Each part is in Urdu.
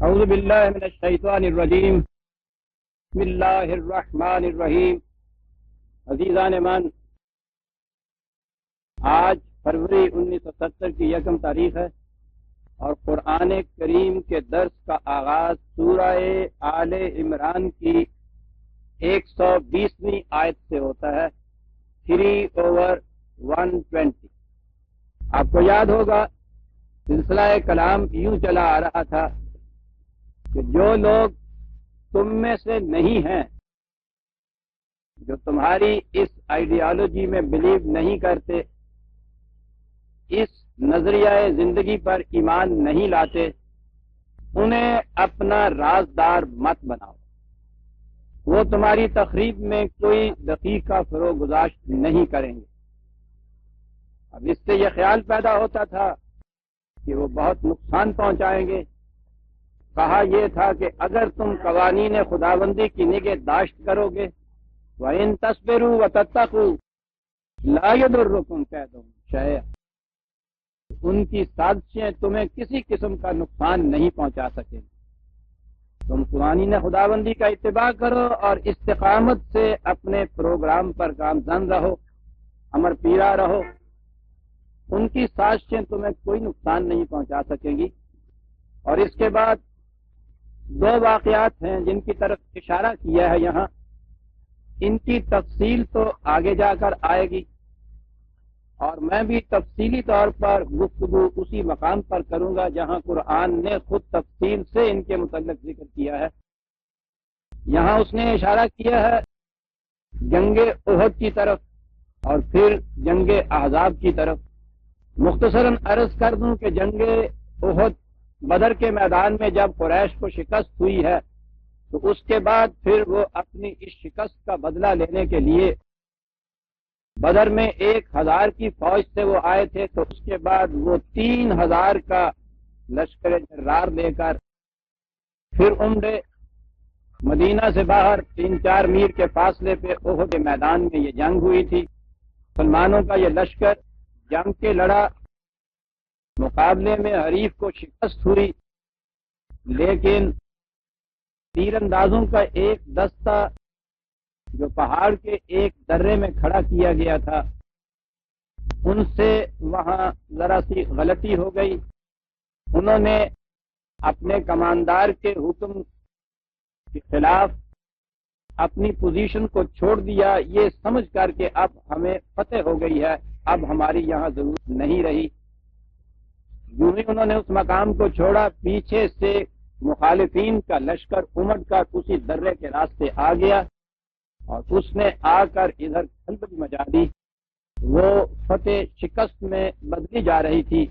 اعوذ باللہ من الشیطان الرجیم بسم اللہ الرحمن الرحیم۔ عزیزان من، آج فروری 1970 کی 1 تاریخ ہے اور قرآن کریم کے درس کا آغاز سورہ آل عمران کی 120ویں آیت سے ہوتا ہے، 3/120۔ آپ کو یاد ہوگا سلسلہ کلام یوں چلا آ رہا تھا کہ جو لوگ تم میں سے نہیں ہیں، جو تمہاری اس آئیڈیالوجی میں بلیو نہیں کرتے، اس نظریہ زندگی پر ایمان نہیں لاتے، انہیں اپنا رازدار مت بناؤ۔ وہ تمہاری تقریب میں کوئی دقیقہ فروغ گزاشت نہیں کریں گے۔ اب اس سے یہ خیال پیدا ہوتا تھا کہ وہ بہت نقصان پہنچائیں گے۔ کہا یہ تھا کہ اگر تم قوانین خداوندی کی نگہداشت کرو گے، وَإِن تَصْبِرُوا وَتَتَّقُوا لَا يَضُرُّكُمْ كَيْدُهُمْ شَيْئًا، ان کی سازشیں تمہیں کسی قسم کا نقصان نہیں پہنچا سکیں گے۔ تم قوانین خداوندی کا اتباع کرو اور استقامت سے اپنے پروگرام پر گامزن رہو، امر پیرا رہو، ان کی سازشیں تمہیں کوئی نقصان نہیں پہنچا سکیں گی۔ اور اس کے بعد 2 واقعات ہیں جن کی طرف اشارہ کیا ہے یہاں، ان کی تفصیل تو آگے جا کر آئے گی، اور میں بھی تفصیلی طور پر گفتگو اسی مقام پر کروں گا جہاں قرآن نے خود تفصیل سے ان کے متعلق ذکر کیا ہے۔ یہاں اس نے اشارہ کیا ہے جنگ احد کی طرف اور پھر جنگ احزاب کی طرف۔ مختصراً عرض کر دوں کہ جنگ احد بدر کے میدان میں جب قریش کو شکست ہوئی ہے تو اس کے بعد پھر وہ اپنی اس شکست کا بدلہ لینے کے لیے بدر میں 1000 کی فوج سے وہ آئے تھے، تو اس کے بعد وہ 3000 کا لشکر جرار لے کر پھر عمرے مدینہ سے باہر 3-4 میل کے فاصلے پہ احد کے میدان میں یہ جنگ ہوئی تھی۔ مسلمانوں کا یہ لشکر جنگ کے لڑا، مقابلے میں حریف کو شکست ہوئی، لیکن تیر اندازوں کا ایک دستہ جو پہاڑ کے ایک درے میں کھڑا کیا گیا تھا، ان سے وہاں ذرا سی غلطی ہو گئی۔ انہوں نے اپنے کماندار کے حکم کے خلاف اپنی پوزیشن کو چھوڑ دیا، یہ سمجھ کر کے اب ہمیں فتح ہو گئی ہے، اب ہماری یہاں ضرورت نہیں رہی۔ یوں ہی انہوں نے اس مقام کو چھوڑا، پیچھے سے مخالفین کا لشکر امٹ کر اسی درے کے راستے آ گیا اور اس نے آ کر ادھر کھلبلی مچا دی۔ وہ فتح شکست میں بدلی جا رہی تھی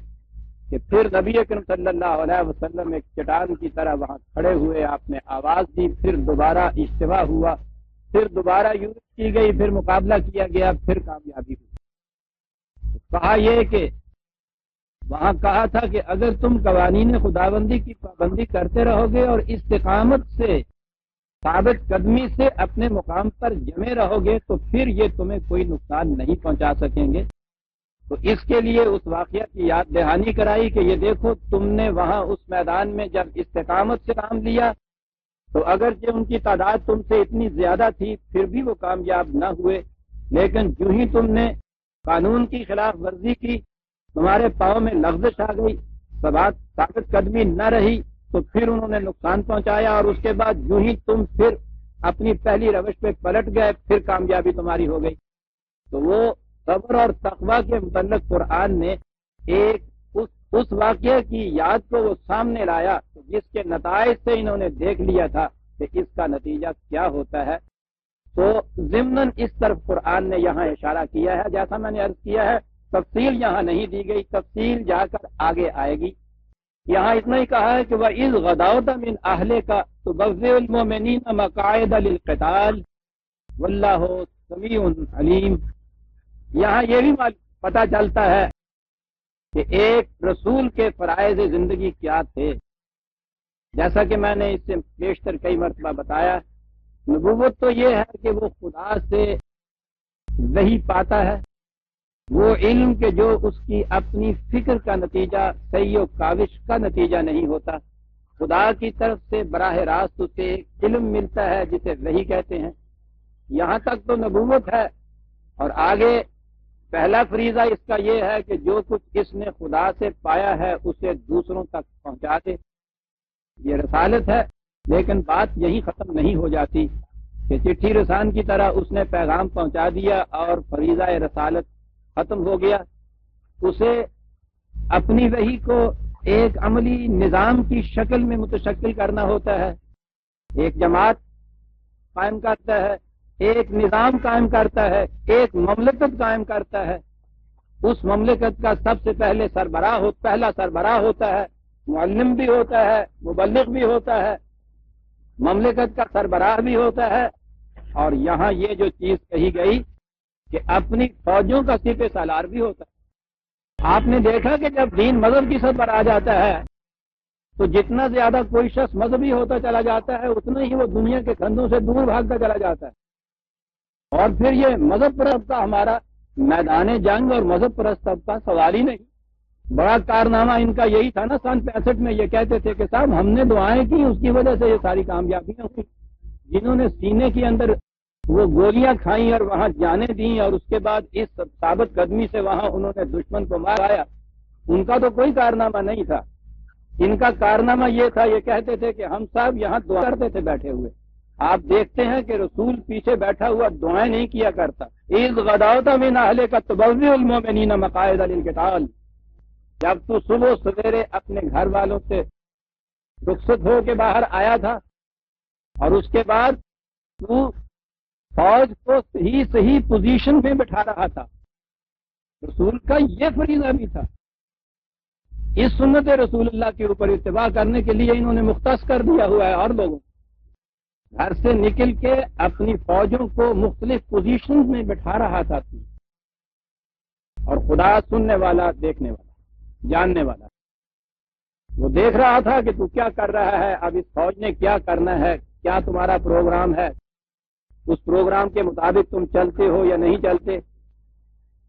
کہ پھر نبی اکرم صلی اللہ علیہ وسلم ایک چٹان کی طرح وہاں کھڑے ہوئے، آپ نے آواز دی، پھر دوبارہ اجتماع ہوا، پھر دوبارہ یورپ کی گئی، پھر مقابلہ کیا گیا، پھر کامیابی ہوئی۔ کہا یہ کہ وہاں کہا تھا کہ اگر تم قوانین خداوندی کی پابندی کرتے رہو گے اور استقامت سے، ثابت قدمی سے اپنے مقام پر جمے رہو گے تو پھر یہ تمہیں کوئی نقصان نہیں پہنچا سکیں گے۔ تو اس کے لیے اس واقعہ کی یاد دہانی کرائی کہ یہ دیکھو تم نے وہاں اس میدان میں جب استقامت سے کام لیا تو اگرچہ ان کی تعداد تم سے اتنی زیادہ تھی پھر بھی وہ کامیاب نہ ہوئے، لیکن جو ہی تم نے قانون کی خلاف ورزی کی، تمہارے پاؤں میں لغزش آ گئی، ثابت قدمی نہ رہی، تو پھر انہوں نے نقصان پہنچایا، اور اس کے بعد جو ہی تم پھر اپنی پہلی روش پہ پلٹ گئے پھر کامیابی تمہاری ہو گئی۔ تو وہ صبر اور تقوی کے متعلق قرآن نے ایک اس واقعے کی یاد کو وہ سامنے لایا جس کے نتائج سے انہوں نے دیکھ لیا تھا کہ اس کا نتیجہ کیا ہوتا ہے۔ تو ضمناً اس طرف قرآن نے یہاں اشارہ کیا ہے، جیسا میں نے عرض کیا ہے تفصیل یہاں نہیں دی گئی، تفصیل جا کر آگے آئے گی۔ یہاں اتنا ہی کہا ہے کہ وَإِذْ غَدَوْتَ مِنْ أَهْلِكَ تُبَوِّئُ الْمُؤْمِنِينَ مَقَاعِدَ لِلْقِتَالِ وَاللَّهُ سَمِيعٌ عَلِيمٌ۔ یہاں یہ بھی پتہ چلتا ہے کہ ایک رسول کے فرائض زندگی کیا تھے، جیسا کہ میں نے اس سے بیشتر کئی مرتبہ بتایا۔ نبوت تو یہ ہے کہ وہ خدا سے وحی پاتا ہے، وہ علم کے جو اس کی اپنی فکر کا نتیجہ، صحیح و کاوش کا نتیجہ نہیں ہوتا۔ خدا کی طرف سے براہ راست اسے ایک علم ملتا ہے جسے وحی کہتے ہیں، یہاں تک تو نبوت ہے، اور آگے پہلا فریضہ اس کا یہ ہے کہ جو کچھ اس نے خدا سے پایا ہے اسے دوسروں تک پہنچا دے، یہ رسالت ہے۔ لیکن بات یہی ختم نہیں ہو جاتی کہ چٹھی رسان کی طرح اس نے پیغام پہنچا دیا اور فریضہ رسالت ختم ہو گیا، اسے اپنی وحی کو ایک عملی نظام کی شکل میں متشکل کرنا ہوتا ہے، ایک جماعت قائم کرتا ہے، ایک نظام قائم کرتا ہے، ایک مملکت قائم کرتا ہے۔ اس مملکت کا سب سے پہلا سربراہ ہوتا ہے، معلم بھی ہوتا ہے، مبلغ بھی ہوتا ہے، مملکت کا سربراہ بھی ہوتا ہے، اور یہاں یہ جو چیز کہی گئی کہ اپنی فوجوں کا سپہ سالار بھی ہوتا ہے۔ آپ نے دیکھا کہ جب دین مذہب کی سطح پر آ جاتا ہے تو جتنا زیادہ کوئی شخص مذہبی ہوتا چلا جاتا ہے اتنا ہی وہ دنیا کے کندھوں سے دور بھاگتا چلا جاتا ہے، اور پھر یہ مذہب پرست کا ہمارا میدان جنگ اور مذہب پرست کا سوال ہی نہیں۔ بڑا کارنامہ ان کا یہی تھا نا، سن 65 میں یہ کہتے تھے کہ صاحب ہم نے دعائیں کی، اس کی وجہ سے یہ ساری کامیابیاں ہوئی۔ جنہوں نے سینے کے اندر وہ گولیاں کھائیں اور وہاں جانیں دیں اور اس کے بعد اس ثابت قدمی سے وہاں انہوں نے دشمن کو مارایا، ان کا تو کوئی کارنامہ نہیں تھا۔ ان کا کارنامہ یہ تھا، یہ کہتے تھے کہ ہم صاحب یہاں دعا کرتے تھے بیٹھے ہوئے۔ آپ دیکھتے ہیں کہ رسول پیچھے بیٹھا ہوا دعائیں نہیں کیا کرتا۔ اذ غدوت من اہلک تبوئ المؤمنین مقاعد للقتال، جب تو صبح سویرے اپنے گھر والوں سے رخصت ہو کے باہر آیا تھا اور اس کے بعد تو فوج کو صحیح پوزیشن میں بٹھا رہا تھا، رسول کا یہ فریضہ بھی تھا۔ اس سنت رسول اللہ کے اوپر اتباع کرنے کے لیے انہوں نے مختص کر دیا ہوا ہے، اور لوگوں گھر سے نکل کے اپنی فوجوں کو مختلف پوزیشن میں بٹھا رہا تھا، اور خدا سننے والا، دیکھنے والا، جاننے والا، وہ دیکھ رہا تھا کہ تو کیا کر رہا ہے، اب اس فوج نے کیا کرنا ہے، کیا تمہارا پروگرام ہے، اس پروگرام کے مطابق تم چلتے ہو یا نہیں چلتے۔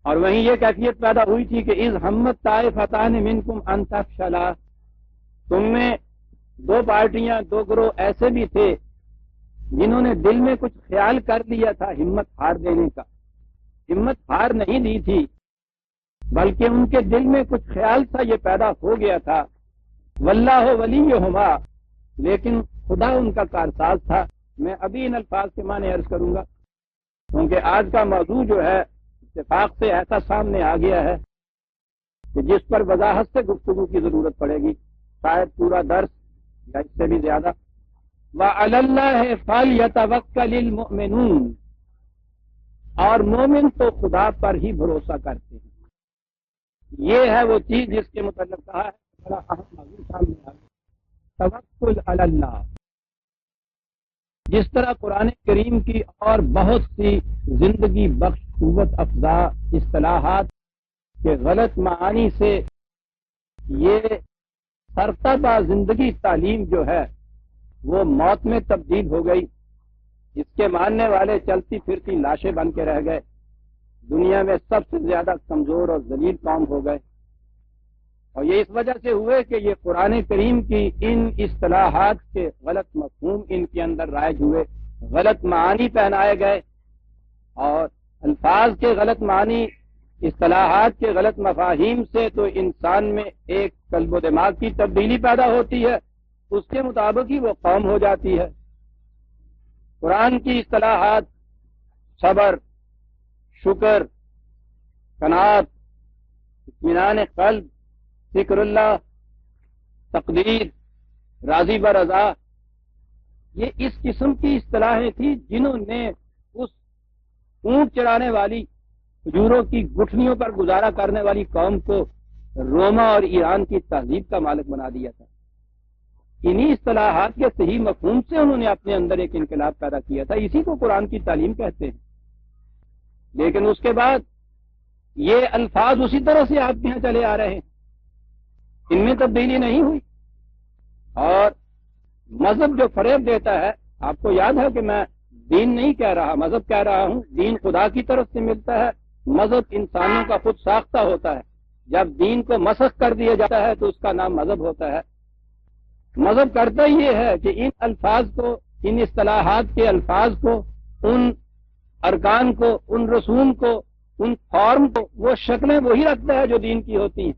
اور وہیں یہ کیفیت پیدا ہوئی تھی کہ اذ ہمت طائفتان منکم ان تفشلا، تم میں دو پارٹیاں، دو گروہ ایسے بھی تھے جنہوں نے دل میں کچھ خیال کر لیا تھا ہمت ہار دینے کا، ہمت ہار نہیں دی تھی بلکہ ان کے دل میں کچھ خیال تھا، یہ پیدا ہو گیا تھا، واللہ ولیہما، لیکن خدا ان کا کارساز تھا۔ میں ابھی ان الفاظ کے معنی عرض کروں گا کیونکہ آج کا موضوع جو ہے اتفاق سے ایسا سامنے آ گیا ہے کہ جس پر وضاحت سے گفتگو کی ضرورت پڑے گی، شاید پورا درس یا اس سے بھی زیادہ۔ وَعَلَى اللَّهِ فَلْيَتَوَكَّلِ الْمُؤْمِنُونَ، اور مومن تو خدا پر ہی بھروسہ کرتے ہیں۔ یہ ہے وہ چیز جس کے متعلق کہا ہے، بڑا اہم موضوع سامنے آ گیا، توکل علی اللہ۔ جس طرح قرآن کریم کی اور بہت سی زندگی بخش قوت افزا اصطلاحات کے غلط معانی سے یہ سرتابہ زندگی تعلیم جو ہے وہ موت میں تبدیل ہو گئی، اس کے ماننے والے چلتی پھرتی لاشیں بن کے رہ گئے، دنیا میں سب سے زیادہ کمزور اور ذلیل قوم ہو گئے، اور یہ اس وجہ سے ہوئے کہ یہ قرآن کریم کی ان اصطلاحات کے غلط مفہوم ان کے اندر رائج ہوئے، غلط معانی پہنائے گئے، اور الفاظ کے غلط معنی، اصطلاحات کے غلط مفاہیم سے تو انسان میں ایک قلب و دماغ کی تبدیلی پیدا ہوتی ہے، اس کے مطابق ہی وہ قوم ہو جاتی ہے۔ قرآن کی اصطلاحات صبر، شکر، قناعت، اطمینان قلب، ذکر اللہ، تقدیر، راضی برضا، یہ اس قسم کی اصطلاحیں تھیں جنہوں نے اس اونٹ چرانے والی، کھجوروں کی گٹھلیوں پر گزارا کرنے والی قوم کو روما اور ایران کی تہذیب کا مالک بنا دیا تھا۔ انہی اصطلاحات کے صحیح مفہوم سے انہوں نے اپنے اندر ایک انقلاب پیدا کیا تھا، اسی کو قرآن کی تعلیم کہتے ہیں۔ لیکن اس کے بعد یہ الفاظ اسی طرح سے آپ کے یہاں چلے آ رہے ہیں، ان میں تبدیلی نہیں ہوئی۔ اور مذہب جو فریب دیتا ہے، آپ کو یاد ہے کہ میں دین نہیں کہہ رہا، مذہب کہہ رہا ہوں، دین خدا کی طرف سے ملتا ہے، مذہب انسانوں کا خود ساختہ ہوتا ہے، جب دین کو مسخ کر دیا جاتا ہے تو اس کا نام مذہب ہوتا ہے۔ مذہب کرتا یہ ہے کہ ان الفاظ کو، ان اصطلاحات کے الفاظ کو، ان ارکان کو، ان رسوم کو، ان فارم کو، وہ شکلیں وہی رکھتا ہے جو دین کی ہوتی ہیں.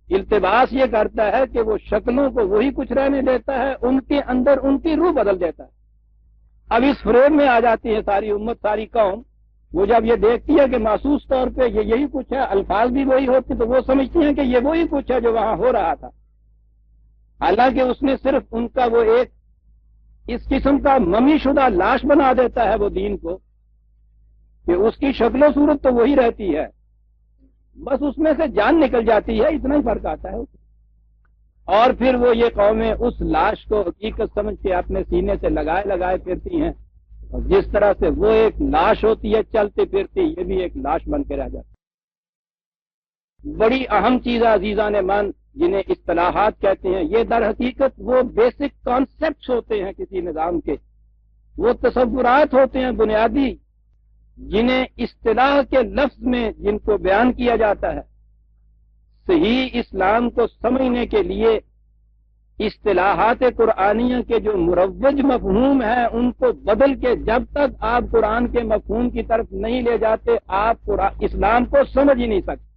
التباس یہ کرتا ہے کہ وہ شکلوں کو وہی کچھ رہنے دیتا ہے، ان کے اندر ان کی روح بدل دیتا ہے. اب اس فریب میں آ جاتی ہے ساری امت، ساری قوم. وہ جب یہ دیکھتی ہے کہ محسوس طور پہ یہی کچھ ہے، الفاظ بھی وہی ہوتے، تو وہ سمجھتی ہیں کہ یہ وہی کچھ ہے جو وہاں ہو رہا تھا. حالانکہ اس نے صرف ان کا وہ ایک اس قسم کا ممی شدہ لاش بنا دیتا ہے وہ دین کو، کہ اس کی شکل و صورت تو وہی رہتی ہے، بس اس میں سے جان نکل جاتی ہے، اتنا ہی فرق آتا ہے. اور پھر وہ یہ قومیں اس لاش کو حقیقت سمجھ کے اپنے سینے سے لگائے لگائے پھرتی ہیں، اور جس طرح سے وہ ایک لاش ہوتی ہے چلتی پھرتی، یہ بھی ایک لاش بن کے رہ جاتی. بڑی اہم چیز عزیزان من جنہیں اصطلاحات کہتے ہیں، یہ در حقیقت وہ بیسک کانسیپٹس ہوتے ہیں کسی نظام کے، وہ تصورات ہوتے ہیں بنیادی، جنہیں اصطلاح کے لفظ میں جن کو بیان کیا جاتا ہے. صحیح اسلام کو سمجھنے کے لیے اصطلاحات قرآنیہ کے جو مروج مفہوم ہیں ان کو بدل کے جب تک آپ قرآن کے مفہوم کی طرف نہیں لے جاتے، آپ اسلام کو سمجھ ہی نہیں سکتے.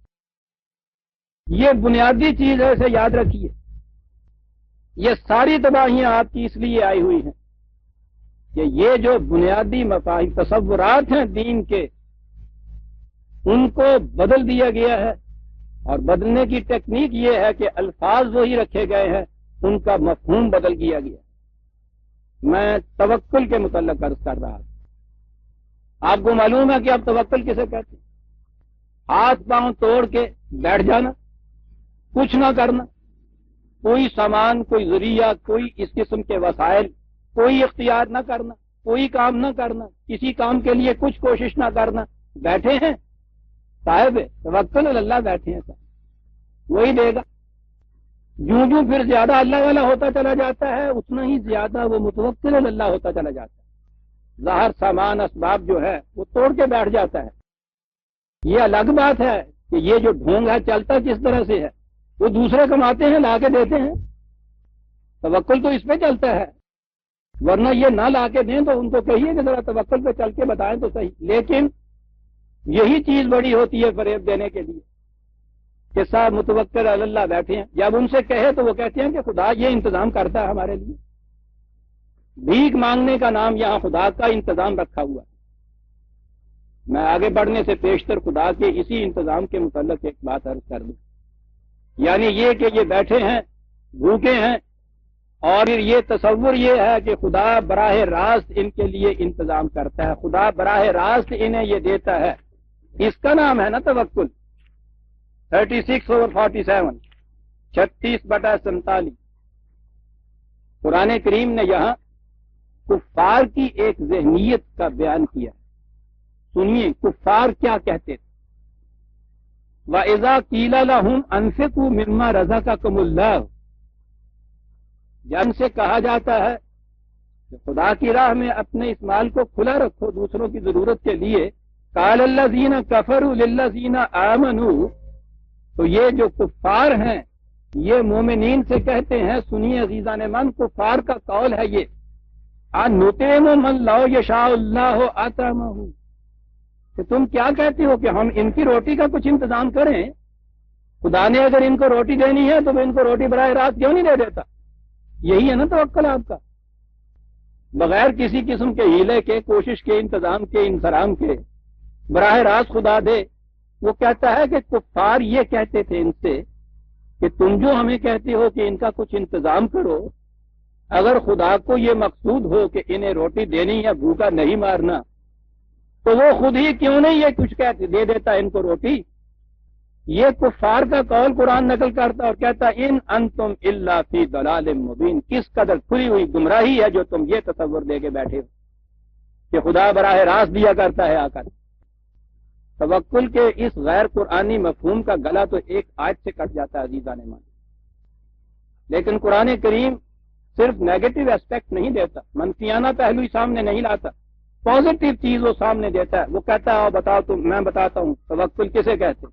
یہ بنیادی چیز ہے، اسے یاد رکھیے. یہ ساری تباہیاں آپ کی اس لیے آئی ہوئی ہیں کہ یہ جو بنیادی مفاہیم تصورات ہیں دین کے، ان کو بدل دیا گیا ہے. اور بدلنے کی ٹیکنیک یہ ہے کہ الفاظ وہی رکھے گئے ہیں، ان کا مفہوم بدل دیا گیا. میں توکل کے متعلق عرض کر رہا تھا. آپ کو معلوم ہے کہ اب توکل کسے کہتے ہیں؟ ہاتھ پاؤں توڑ کے بیٹھ جانا، کچھ نہ کرنا، کوئی سامان، کوئی ذریعہ، کوئی اس قسم کے وسائل، کوئی اختیار نہ کرنا، کوئی کام نہ کرنا، کسی کام کے لیے کچھ کوشش نہ کرنا. بیٹھے ہیں صاحب توکل اللہ، بیٹھے ہیں صاحب، وہی دے گا. جو پھر زیادہ اللہ والا ہوتا چلا جاتا ہے، اتنا ہی زیادہ وہ متوکل اللہ ہوتا چلا جاتا ہے. ظاہر سامان اسباب جو ہے وہ توڑ کے بیٹھ جاتا ہے. یہ الگ بات ہے کہ یہ جو ڈھونگ ہے چلتا کس طرح سے ہے، وہ دوسرے کماتے ہیں لا کے دیتے ہیں. توکل تو اس پہ چلتا ہے، ورنہ یہ نہ لا کے دیں تو ان کو کہیے کہ ذرا توکل پہ چل کے بتائیں تو صحیح. لیکن یہی چیز بڑی ہوتی ہے فریب دینے کے لیے کہ صاحب متوکل اللہ بیٹھے ہیں. جب ان سے کہے تو وہ کہتے ہیں کہ خدا یہ انتظام کرتا ہے ہمارے لیے. بھیک مانگنے کا نام یہاں خدا کا انتظام رکھا ہوا ہے. میں آگے بڑھنے سے پیشتر خدا کے اسی انتظام کے متعلق ایک بات عرض کر دوں. یعنی یہ کہ یہ بیٹھے ہیں، بھوکے ہیں، اور یہ تصور یہ ہے کہ خدا براہ راست ان کے لیے انتظام کرتا ہے، خدا براہ راست انہیں یہ دیتا ہے. اس کا نام ہے نا توکل. 36/47، 36/47. قرآن کریم نے یہاں کفار کی ایک ذہنیت کا بیان کیا. سنیے کفار کیا کہتے تھے. وَإِذَا قِيلَ لَهُمْ أَنفِقُوا مِمَّا رَزَقَكُمُ اللَّهُ، جب سے کہا جاتا ہے کہ خدا کی راہ میں اپنے اس مال کو کھلا رکھو دوسروں کی ضرورت کے لیے، قال الذین کفروا للذین آمنوا، تو یہ جو کفار ہیں یہ مومنین سے کہتے ہیں. سنیے عزیزان من، کفار کا قول ہے یہ، انطعم من لو یشاء اللہ اطعمہ، کہ تم کیا کہتے ہو کہ ہم ان کی روٹی کا کچھ انتظام کریں؟ خدا نے اگر ان کو روٹی دینی ہے تو وہ ان کو روٹی براہ راست کیوں نہیں دے دیتا؟ یہی ہے نا توکل آپ کا. بغیر کسی قسم کے ہیلے کے، کوشش کے، انتظام کے، انصرام کے، براہ راست خدا دے. وہ کہتا ہے کہ کفار یہ کہتے تھے ان سے کہ تم جو ہمیں کہتے ہو کہ ان کا کچھ انتظام کرو، اگر خدا کو یہ مقصود ہو کہ انہیں روٹی دینی یا بھوکا نہیں مارنا، تو وہ خود ہی کیوں نہیں یہ کچھ کہتے دے دیتا ان کو روٹی. یہ کفار کا قول قرآن نقل کرتا اور کہتا ان انتم الا فی ضلال مبین، کس قدر کھلی ہوئی گمراہی ہے جو تم یہ تصور دے کے بیٹھے ہو کہ خدا براہ راست دیا کرتا ہے آ کر. توکل کے اس غیر قرآنی مفہوم کا گلا تو ایک آیت سے کٹ جاتا ہے عزیزان مان. لیکن قرآن کریم صرف نیگیٹو ایسپیکٹ نہیں دیتا، منفیانہ پہلو ہی سامنے نہیں لاتا، پازیٹو چیز وہ سامنے دیتا ہے. وہ کہتا ہے بتاؤ تم، میں بتاتا ہوں توکل کسے کہتے.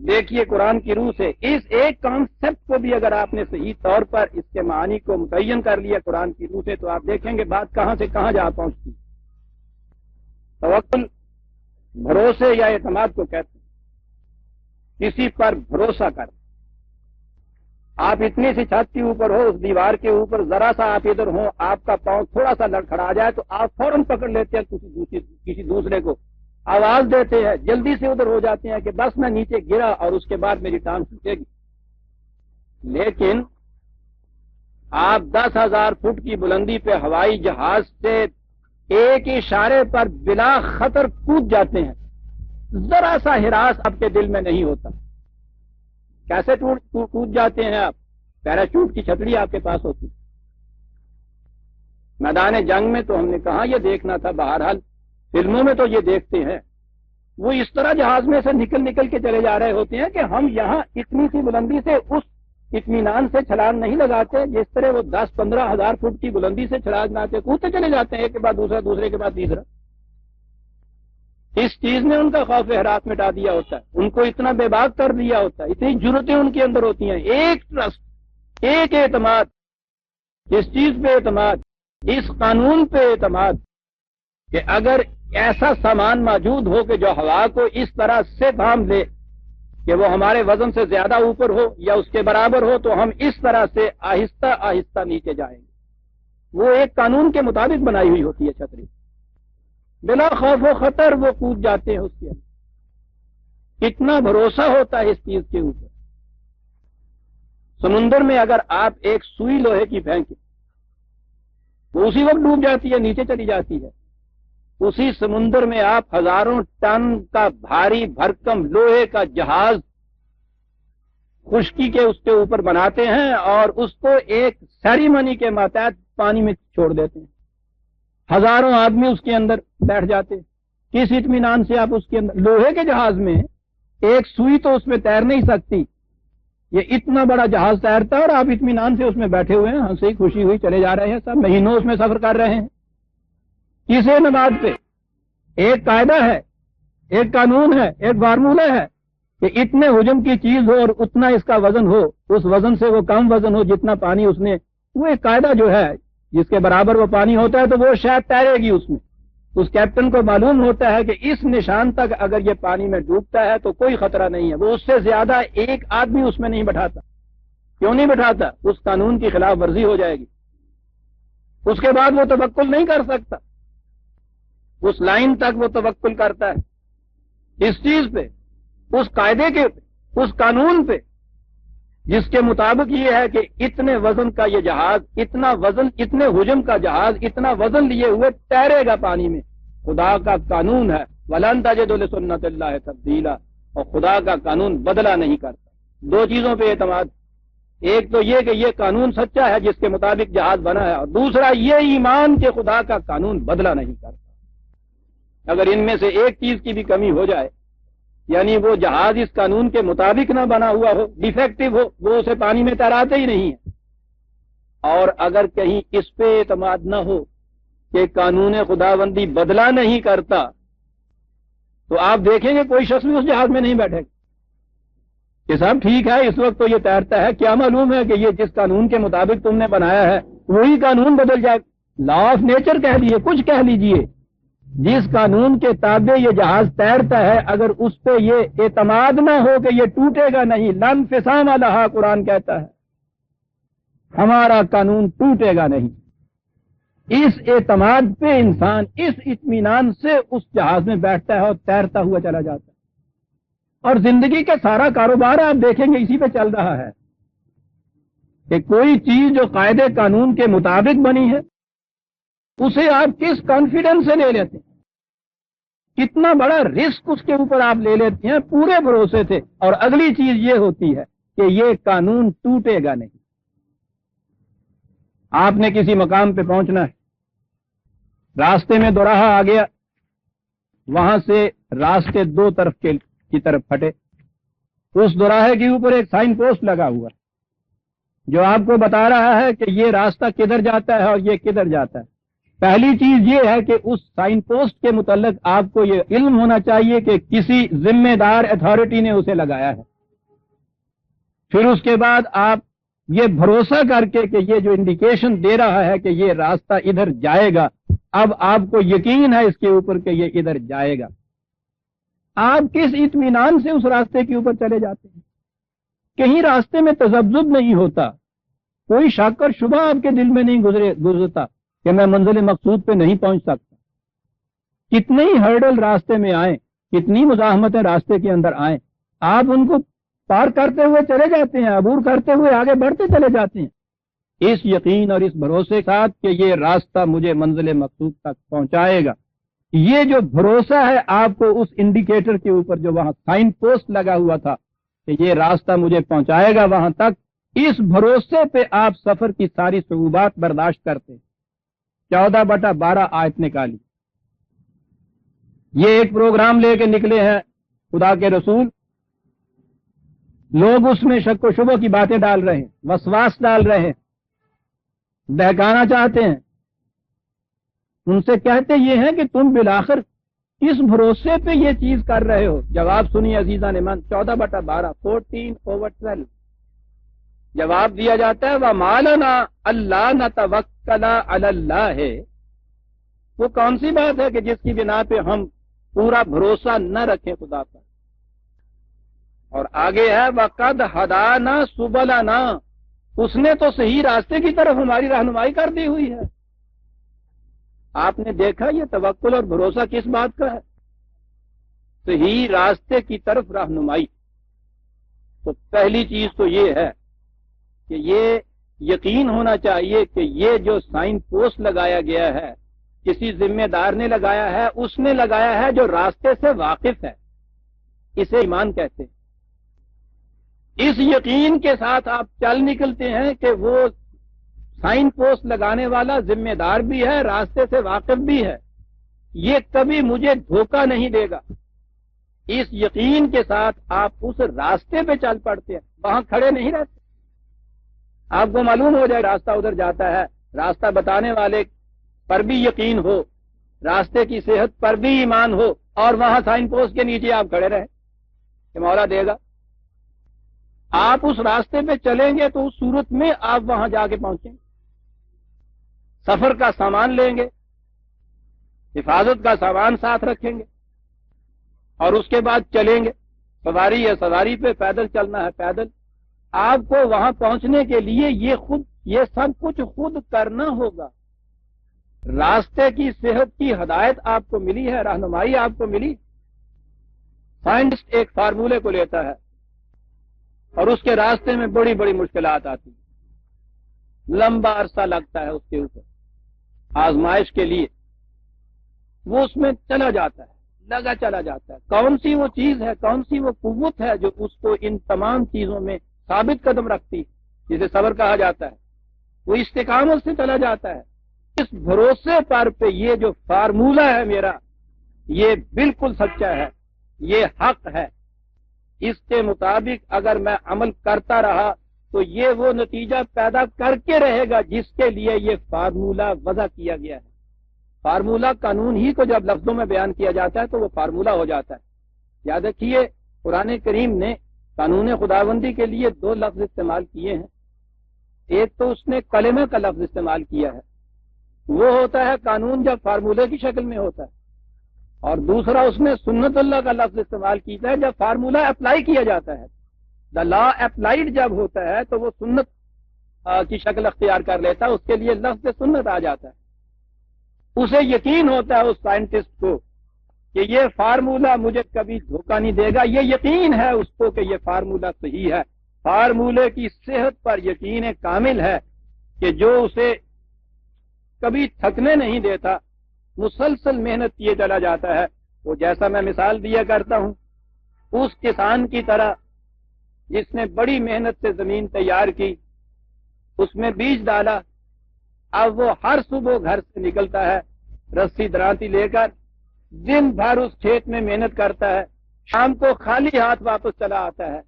دیکھیے قرآن کی روح سے اس ایک کانسیپٹ کو بھی اگر آپ نے صحیح طور پر اس کے معنی کو متعین کر لیا قرآن کی روح سے تو آپ دیکھیں گے بات کہاں سے کہاں جا پہنچتی. توکل بھروسے یا اعتماد کو کہتے ہیں. کسی پر بھروسہ کر. آپ اتنی سی چھت کے اوپر ہو اس دیوار کے اوپر ذرا سا آپ ادھر ہوں آپ کا پاؤں تھوڑا سا لڑکھڑا جائے تو آپ فوراً پکڑ لیتے ہیں کسی دوسرے کو آواز دیتے ہیں جلدی سے ادھر ہو جاتے ہیں کہ بس میں نیچے گرا اور اس کے بعد میری ٹانگ ٹوٹے گی. لیکن آپ 10,000 فٹ کی بلندی پہ ہوائی جہاز سے ایک اشارے پر بلا خطر کود جاتے ہیں. ذرا سا ہراس آپ کے دل میں نہیں ہوتا. کیسے کود جاتے ہیں آپ؟ پیراچوٹ کی چھتری آپ کے پاس ہوتی. میدان جنگ میں تو ہم نے کہاں یہ دیکھنا تھا. بہرحال فلموں میں تو یہ دیکھتے ہیں. وہ اس طرح جہاز میں سے نکل کے چلے جا رہے ہوتے ہیں کہ ہم یہاں اتنی سی بلندی سے اس اطمینان سے چھلانگ نہیں لگاتے جس طرح وہ 10-15 ہزار فٹ کی بلندی سے چھلانگ لگاتے کودتے چلے جاتے ہیں ایک کے بعد دوسرا دوسرے کے بعد تیسرا. اس چیز نے ان کا خوف ہراس مٹا دیا ہوتا ہے. ان کو اتنا بے باک کر دیا ہوتا ہے. اتنی جرتیں ان کے اندر ہوتی ہیں. ایک ٹرسٹ ایک اعتماد. اس چیز پہ اعتماد اس قانون پہ اعتماد کہ اگر ایسا سامان موجود ہو کہ جو ہوا کو اس طرح سے تھام لے کہ وہ ہمارے وزن سے زیادہ اوپر ہو یا اس کے برابر ہو تو ہم اس طرح سے آہستہ آہستہ نیچے جائیں گے. وہ ایک قانون کے مطابق بنائی ہوئی ہوتی ہے چھتری. بلا خوف و خطر وہ کود جاتے ہیں اس کے اندر. کتنا بھروسہ ہوتا ہے اس چیز کے اوپر. سمندر میں اگر آپ ایک سوئی لوہے کی پھینکیں وہ اسی وقت ڈوب جاتی ہے نیچے چلی جاتی ہے. اسی سمندر میں آپ ہزاروں ٹن کا بھاری بھرکم لوہے کا جہاز خشکی کے اس کے اوپر بناتے ہیں اور اس کو ایک سیریمنی کے ماتحت پانی میں چھوڑ دیتے ہیں. ہزاروں آدمی اس کے اندر بیٹھ جاتے ہیں. کس اطمینان سے آپ اس کے اندر لوہے کے جہاز میں ایک سوئی تو اس میں تیر نہیں سکتی. یہ اتنا بڑا جہاز تیرتا ہے اور آپ اطمینان سے اس میں بیٹھے ہوئے ہیں ہنسی خوشی ہوئی چلے جا رہے ہیں. سب مہینوں اس میں سفر کر رہے ہیں. کس اعتماد پہ؟ ایک قاعدہ ہے ایک قانون ہے ایک فارمولہ ہے کہ اتنے حجم کی چیز ہو اور اتنا اس کا وزن ہو. اس وزن سے وہ کم وزن ہو جتنا پانی اس نے. وہ ایک قاعدہ جو ہے جس کے برابر وہ پانی ہوتا ہے تو وہ شاید تیرے گی اس میں. اس کیپٹن کو معلوم ہوتا ہے کہ اس نشان تک اگر یہ پانی میں ڈوبتا ہے تو کوئی خطرہ نہیں ہے. وہ اس سے زیادہ ایک آدمی اس میں نہیں بٹھاتا. کیوں نہیں بٹھاتا؟ اس قانون کی خلاف ورزی ہو جائے گی. اس کے بعد وہ توکل نہیں کر سکتا. اس لائن تک وہ توکل کرتا ہے اس چیز پہ اس قاعدے کے اس قانون پہ جس کے مطابق یہ ہے کہ اتنے وزن کا یہ جہاز اتنا وزن اتنے حجم کا جہاز اتنا وزن لیے ہوئے تیرے گا پانی میں. خدا کا قانون ہے وَلَن تَجِدُ لِسُنَّتِ اللَّهِ تَبْدِيلًا. اور خدا کا قانون بدلا نہیں کرتا. دو چیزوں پہ اعتماد. ایک تو یہ کہ یہ قانون سچا ہے جس کے مطابق جہاز بنا ہے اور دوسرا یہ ایمان کہ خدا کا قانون بدلا نہیں کرتا. اگر ان میں سے ایک چیز کی بھی کمی ہو جائے یعنی وہ جہاز اس قانون کے مطابق نہ بنا ہوا ہو ڈیفیکٹو ہو وہ اسے پانی میں تیراتے ہی نہیں ہے. اور اگر کہیں اس پہ اعتماد نہ ہو کہ قانون خداوندی بدلا نہیں کرتا تو آپ دیکھیں گے کوئی شخص بھی اس جہاز میں نہیں بیٹھے گا کہ صاحب ٹھیک ہے اس وقت تو یہ تیرتا ہے. کیا معلوم ہے کہ یہ جس قانون کے مطابق تم نے بنایا ہے وہی قانون بدل جائے. لا آف نیچر کہہ لیجیے کچھ کہہ لیجیے جس قانون کے تابع یہ جہاز تیرتا ہے اگر اس پہ یہ اعتماد نہ ہو کہ یہ ٹوٹے گا نہیں. لا انفصام لہا قرآن کہتا ہے ہمارا قانون ٹوٹے گا نہیں. اس اعتماد پہ انسان اس اطمینان سے اس جہاز میں بیٹھتا ہے اور تیرتا ہوا چلا جاتا ہے. اور زندگی کا سارا کاروبار آپ دیکھیں گے اسی پہ چل رہا ہے کہ کوئی چیز جو قاعدے قانون کے مطابق بنی ہے اسے آپ کس کانفیڈنس سے لے لیتے ہیں. کتنا بڑا رسک اس کے اوپر آپ لے لیتے ہیں پورے بھروسے سے. اور اگلی چیز یہ ہوتی ہے کہ یہ قانون ٹوٹے گا نہیں. آپ نے کسی مقام پہ پہنچنا ہے راستے میں دوراہا آ گیا وہاں سے راستے دو طرف کی طرف پھٹے. اس دوراہے کے اوپر ایک سائن پوسٹ لگا ہوا ہے جو آپ کو بتا رہا ہے کہ یہ راستہ کدھر جاتا ہے اور یہ کدھر جاتا ہے. پہلی چیز یہ ہے کہ اس سائن پوسٹ کے متعلق آپ کو یہ علم ہونا چاہیے کہ کسی ذمہ دار اتھارٹی نے اسے لگایا ہے. پھر اس کے بعد آپ یہ بھروسہ کر کے کہ یہ جو انڈیکیشن دے رہا ہے کہ یہ راستہ ادھر جائے گا، اب آپ کو یقین ہے اس کے اوپر کہ یہ ادھر جائے گا، آپ کس اطمینان سے اس راستے کے اوپر چلے جاتے ہیں؟ کہیں راستے میں تذبذب نہیں ہوتا، کوئی شک اور شبہ آپ کے دل میں نہیں گزرتا کہ میں منزل مقصود پہ نہیں پہنچ سکتا۔ کتنے ہی ہرڈل راستے میں آئیں، کتنی مزاحمتیں راستے کے اندر آئیں، آپ ان کو پار کرتے ہوئے چلے جاتے ہیں، عبور کرتے ہوئے آگے بڑھتے چلے جاتے ہیں، اس یقین اور اس بھروسے کے ساتھ کہ یہ راستہ مجھے منزل مقصود تک پہنچائے گا۔ یہ جو بھروسہ ہے آپ کو اس انڈیکیٹر کے اوپر جو وہاں سائن پوسٹ لگا ہوا تھا کہ یہ راستہ مجھے پہنچائے گا وہاں تک، اس بھروسے پہ آپ سفر کی ساری صعوبات برداشت کرتے۔ 14/12 آیت نکالی۔ یہ ایک پروگرام لے کے نکلے ہیں خدا کے رسول، لوگ اس میں شک و شبہ کی باتیں ڈال رہے ہیں، وسواس ڈال رہے ہیں، بہکانا چاہتے ہیں۔ ان سے کہتے یہ ہیں کہ تم بالآخر اس بھروسے پہ یہ چیز کر رہے ہو۔ جواب سنیے عزیزان من، 14/12 14/12 جواب دیا جاتا ہے وَمَا لَنَا أَلَّا نَتَوَكَّلَ عَلَى اللَّهِ۔ وہ کون سی بات ہے کہ جس کی بنا پہ ہم پورا بھروسہ نہ رکھیں خدا پر؟ اور آگے ہے وَقَدْ هَدَانَا سُبُلَنَا، اس نے تو صحیح راستے کی طرف ہماری رہنمائی کر دی ہوئی ہے۔ آپ نے دیکھا یہ توکل اور بھروسہ کس بات کا ہے؟ صحیح راستے کی طرف رہنمائی۔ تو پہلی چیز تو یہ ہے کہ یہ یقین ہونا چاہیے کہ یہ جو سائن پوسٹ لگایا گیا ہے کسی ذمہ دار نے لگایا ہے، اس نے لگایا ہے جو راستے سے واقف ہے، اسے ایمان کہتے ہیں۔ اس یقین کے ساتھ آپ چل نکلتے ہیں کہ وہ سائن پوسٹ لگانے والا ذمہ دار بھی ہے، راستے سے واقف بھی ہے، یہ کبھی مجھے دھوکہ نہیں دے گا۔ اس یقین کے ساتھ آپ اس راستے پہ چل پڑتے ہیں، وہاں کھڑے نہیں رہتے۔ آپ کو معلوم ہو جائے راستہ ادھر جاتا ہے، راستہ بتانے والے پر بھی یقین ہو، راستے کی صحت پر بھی ایمان ہو، اور وہاں سائن پوسٹ کے نیچے آپ کھڑے رہیں کہ مولا دے گا۔ آپ اس راستے پہ چلیں گے تو اس صورت میں آپ وہاں جا کے پہنچیں گے، سفر کا سامان لیں گے، حفاظت کا سامان ساتھ رکھیں گے، اور اس کے بعد چلیں گے۔ سواری ہے سواری پہ، پیدل چلنا ہے پیدل۔ آپ کو وہاں پہنچنے کے لیے یہ سب کچھ خود کرنا ہوگا۔ راستے کی صحت کی ہدایت آپ کو ملی ہے، رہنمائی آپ کو ملی۔ سائنٹسٹ ایک فارمولے کو لیتا ہے اور اس کے راستے میں بڑی بڑی مشکلات آتی ہیں، لمبا عرصہ لگتا ہے اس کے اوپر آزمائش کے لیے، وہ اس میں چلا جاتا ہے، لگا چلا جاتا ہے۔ کون سی وہ چیز ہے، کون سی وہ قوت ہے جو اس کو ان تمام چیزوں میں ثابت قدم رکھتی، جسے صبر کہا جاتا ہے، وہ استقامت سے چلا جاتا ہے۔ اس بھروسے پر پہ یہ جو فارمولہ ہے میرا، یہ بالکل سچا ہے، یہ حق ہے، اس کے مطابق اگر میں عمل کرتا رہا تو یہ وہ نتیجہ پیدا کر کے رہے گا جس کے لیے یہ فارمولہ وضع کیا گیا ہے۔ فارمولہ قانون ہی کو جب لفظوں میں بیان کیا جاتا ہے تو وہ فارمولہ ہو جاتا ہے۔ یاد رکھیے قرآن کریم نے قانون خداوندی کے لیے 2 لفظ استعمال کیے ہیں۔ ایک تو اس نے کلمہ کا لفظ استعمال کیا ہے، وہ ہوتا ہے قانون جب فارمولے کی شکل میں ہوتا ہے، اور دوسرا اس نے سنت اللہ کا لفظ استعمال کیا ہے جب فارمولہ اپلائی کیا جاتا ہے۔ دا لا اپلائیڈ جب ہوتا ہے تو وہ سنت کی شکل اختیار کر لیتا ہے، اس کے لیے لفظ سنت آ جاتا ہے۔ اسے یقین ہوتا ہے اس سائنٹسٹ کو کہ یہ فارمولہ مجھے کبھی دھوکہ نہیں دے گا، یہ یقین ہے اس کو کہ یہ فارمولہ صحیح ہے، فارمولے کی صحت پر یقین کامل ہے کہ جو اسے کبھی تھکنے نہیں دیتا، مسلسل محنت کیے چلا جاتا ہے۔ وہ جیسا میں مثال دیا کرتا ہوں اس کسان کی طرح جس نے بڑی محنت سے زمین تیار کی، اس میں بیج ڈالا، اب وہ ہر صبح گھر سے نکلتا ہے رسی درانتی لے کر، دن بھر اس کھیت میں محنت کرتا ہے، شام کو خالی ہاتھ واپس چلا آتا ہے،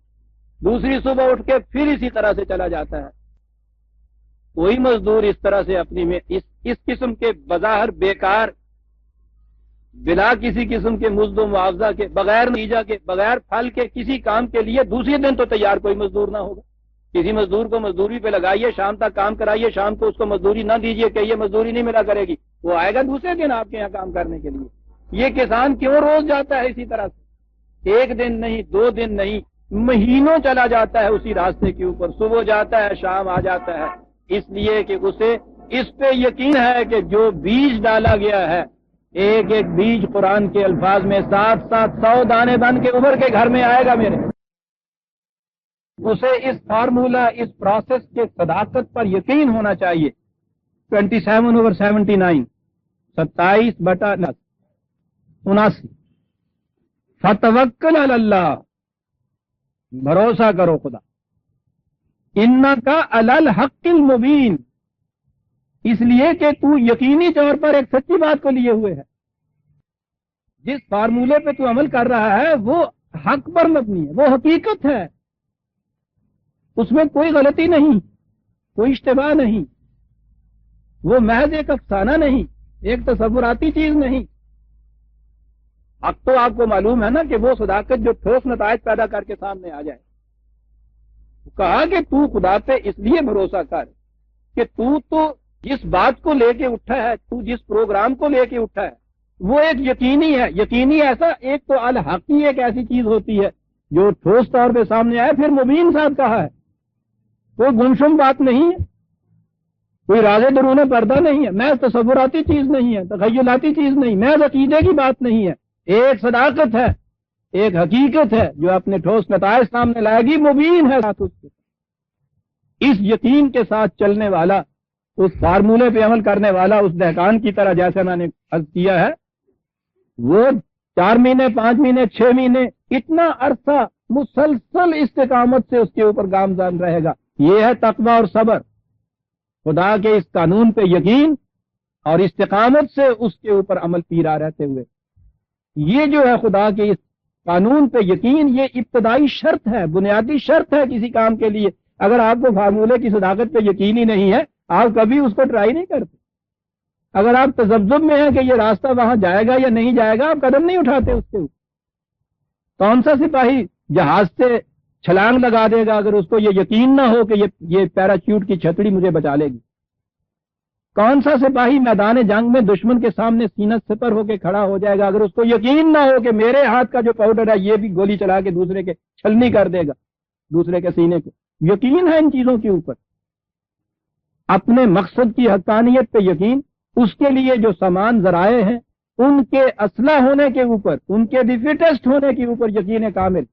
دوسری صبح اٹھ کے پھر اسی طرح سے چلا جاتا ہے۔ کوئی مزدور اس طرح سے اپنی میں اس قسم کے بظاہر بیکار، بلا کسی قسم کے مزد و معاوضہ کے، بغیر نتیجہ کے، بغیر پھل کے کسی کام کے لیے دوسرے دن تو تیار کوئی مزدور نہ ہوگا۔ کسی مزدور کو مزدوری پہ لگائیے، شام تک کام کرائیے، شام کو اس کو مزدوری نہ دیجیے کہ یہ مزدوری نہیں ملا کرے گی، وہ آئے گا دوسرے دن آپ کے یہاں کام کرنے کے لیے۔ یہ کسان کیوں روز جاتا ہے اسی طرح سے؟ ایک دن نہیں، 2 دن نہیں، مہینوں چلا جاتا ہے اسی راستے کے اوپر، صبح جاتا ہے شام آ جاتا ہے، اس لیے کہ اسے اس پہ یقین ہے کہ جو بیج ڈالا گیا ہے، ایک ایک بیج قرآن کے الفاظ میں 700 دانے بن کے ابھر کے گھر میں آئے گا میرے۔ اسے اس فارمولا، اس پروسیس کے صداقت پر یقین ہونا چاہیے۔ 27/79 27/79 فتوکل علی اللہ، بھروسہ کرو خدا، انکا علی الحق المبین، اس لیے کہ تو یقینی طور پر ایک سچی بات کو لیے ہوئے ہے۔ جس فارمولے پہ تو عمل کر رہا ہے وہ حق پر مبنی ہے، وہ حقیقت ہے، اس میں کوئی غلطی نہیں، کوئی اشتباہ نہیں، وہ محض ایک افسانہ نہیں، ایک تصوراتی چیز نہیں۔ اب تو آپ کو معلوم ہے نا کہ وہ صداقت جو ٹھوس نتائج پیدا کر کے سامنے آ جائے۔ کہا کہ تو خدا پہ اس لیے بھروسہ کر کہ تو جس بات کو لے کے اٹھا ہے، تو جس پروگرام کو لے کے اٹھا ہے وہ ایک یقینی ہے۔ یقینی ایسا، ایک تو الحقی ایک ایسی چیز ہوتی ہے جو ٹھوس طور پہ سامنے آئے، پھر مبین ساتھ کہا ہے، کوئی گمشم بات نہیں ہے، کوئی راز درون پردہ نہیں ہے، محض تصوراتی چیز نہیں ہے، تخیلاتی چیز نہیں، محض عقیدے کی بات نہیں ہے، ایک صداقت ہے، ایک حقیقت ہے جو اپنے ٹھوس نتائج سامنے لائے گی، مبین ہے ساتھ اس کے۔ اس یقین کے ساتھ چلنے والا، اس فارمولے پہ عمل کرنے والا، اس دہقان کی طرح جیسے میں نے عرض کیا ہے، وہ 4 مہینے 5 مہینے 6 مہینے اتنا عرصہ مسلسل استقامت سے اس کے اوپر گامزن رہے گا۔ یہ ہے تقوی اور صبر، خدا کے اس قانون پہ یقین اور استقامت سے اس کے اوپر عمل پیرا رہتے ہوئے۔ یہ جو ہے خدا کے اس قانون پہ یقین، یہ ابتدائی شرط ہے، بنیادی شرط ہے کسی کام کے لیے۔ اگر آپ کو فارمولے کی صداقت پہ یقین ہی نہیں ہے، آپ کبھی اس کو ٹرائی نہیں کرتے۔ اگر آپ تذبذب میں ہیں کہ یہ راستہ وہاں جائے گا یا نہیں جائے گا، آپ قدم نہیں اٹھاتے اس کے اوپر۔ کون سا سپاہی جہاز سے چھلانگ لگا دے گا اگر اس کو یہ یقین نہ ہو کہ یہ پیراچوٹ کی چھتری مجھے بچا لے گی؟ کون سا سپاہی میدان جنگ میں دشمن کے سامنے سینہ سپر ہو کے کھڑا ہو جائے گا اگر اس کو یقین نہ ہو کہ میرے ہاتھ کا جو پاؤڈر ہے یہ بھی گولی چلا کے دوسرے کے چھلنی کر دے گا، دوسرے کے سینے کو؟ یقین ہے ان چیزوں کے اوپر، اپنے مقصد کی حقانیت پہ یقین، اس کے لیے جو سامان ذرائع ہیں ان کے اصلح ہونے کے اوپر، ان کے دی فٹسٹ ہونے کے اوپر یقین کامل،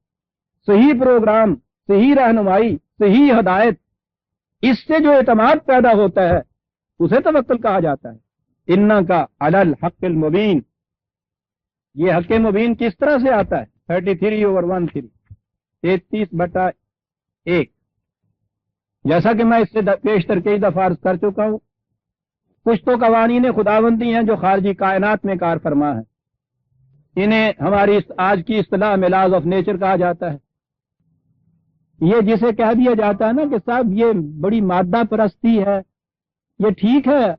صحیح پروگرام، صحیح رہنمائی، صحیح ہدایت، اس سے جو اعتماد پیدا ہوتا ہے اسے توکل کہا جاتا ہے۔ انکا علی الحق المبین، یہ حق مبین کس طرح سے آتا ہے؟ 33/13 33/1، جیسا کہ میں اس سے پیشتر کئی دفعہ عرض کر چکا ہوں، کچھ تو قوانین خداوندی ہیں جو خارجی کائنات میں کار فرما ہے، انہیں ہماری آج کی اصطلاح میں لاز آف نیچر کہا جاتا ہے۔ یہ جسے کہہ دیا جاتا ہے نا کہ صاحب یہ بڑی مادہ پرستی ہے، یہ ٹھیک ہے۔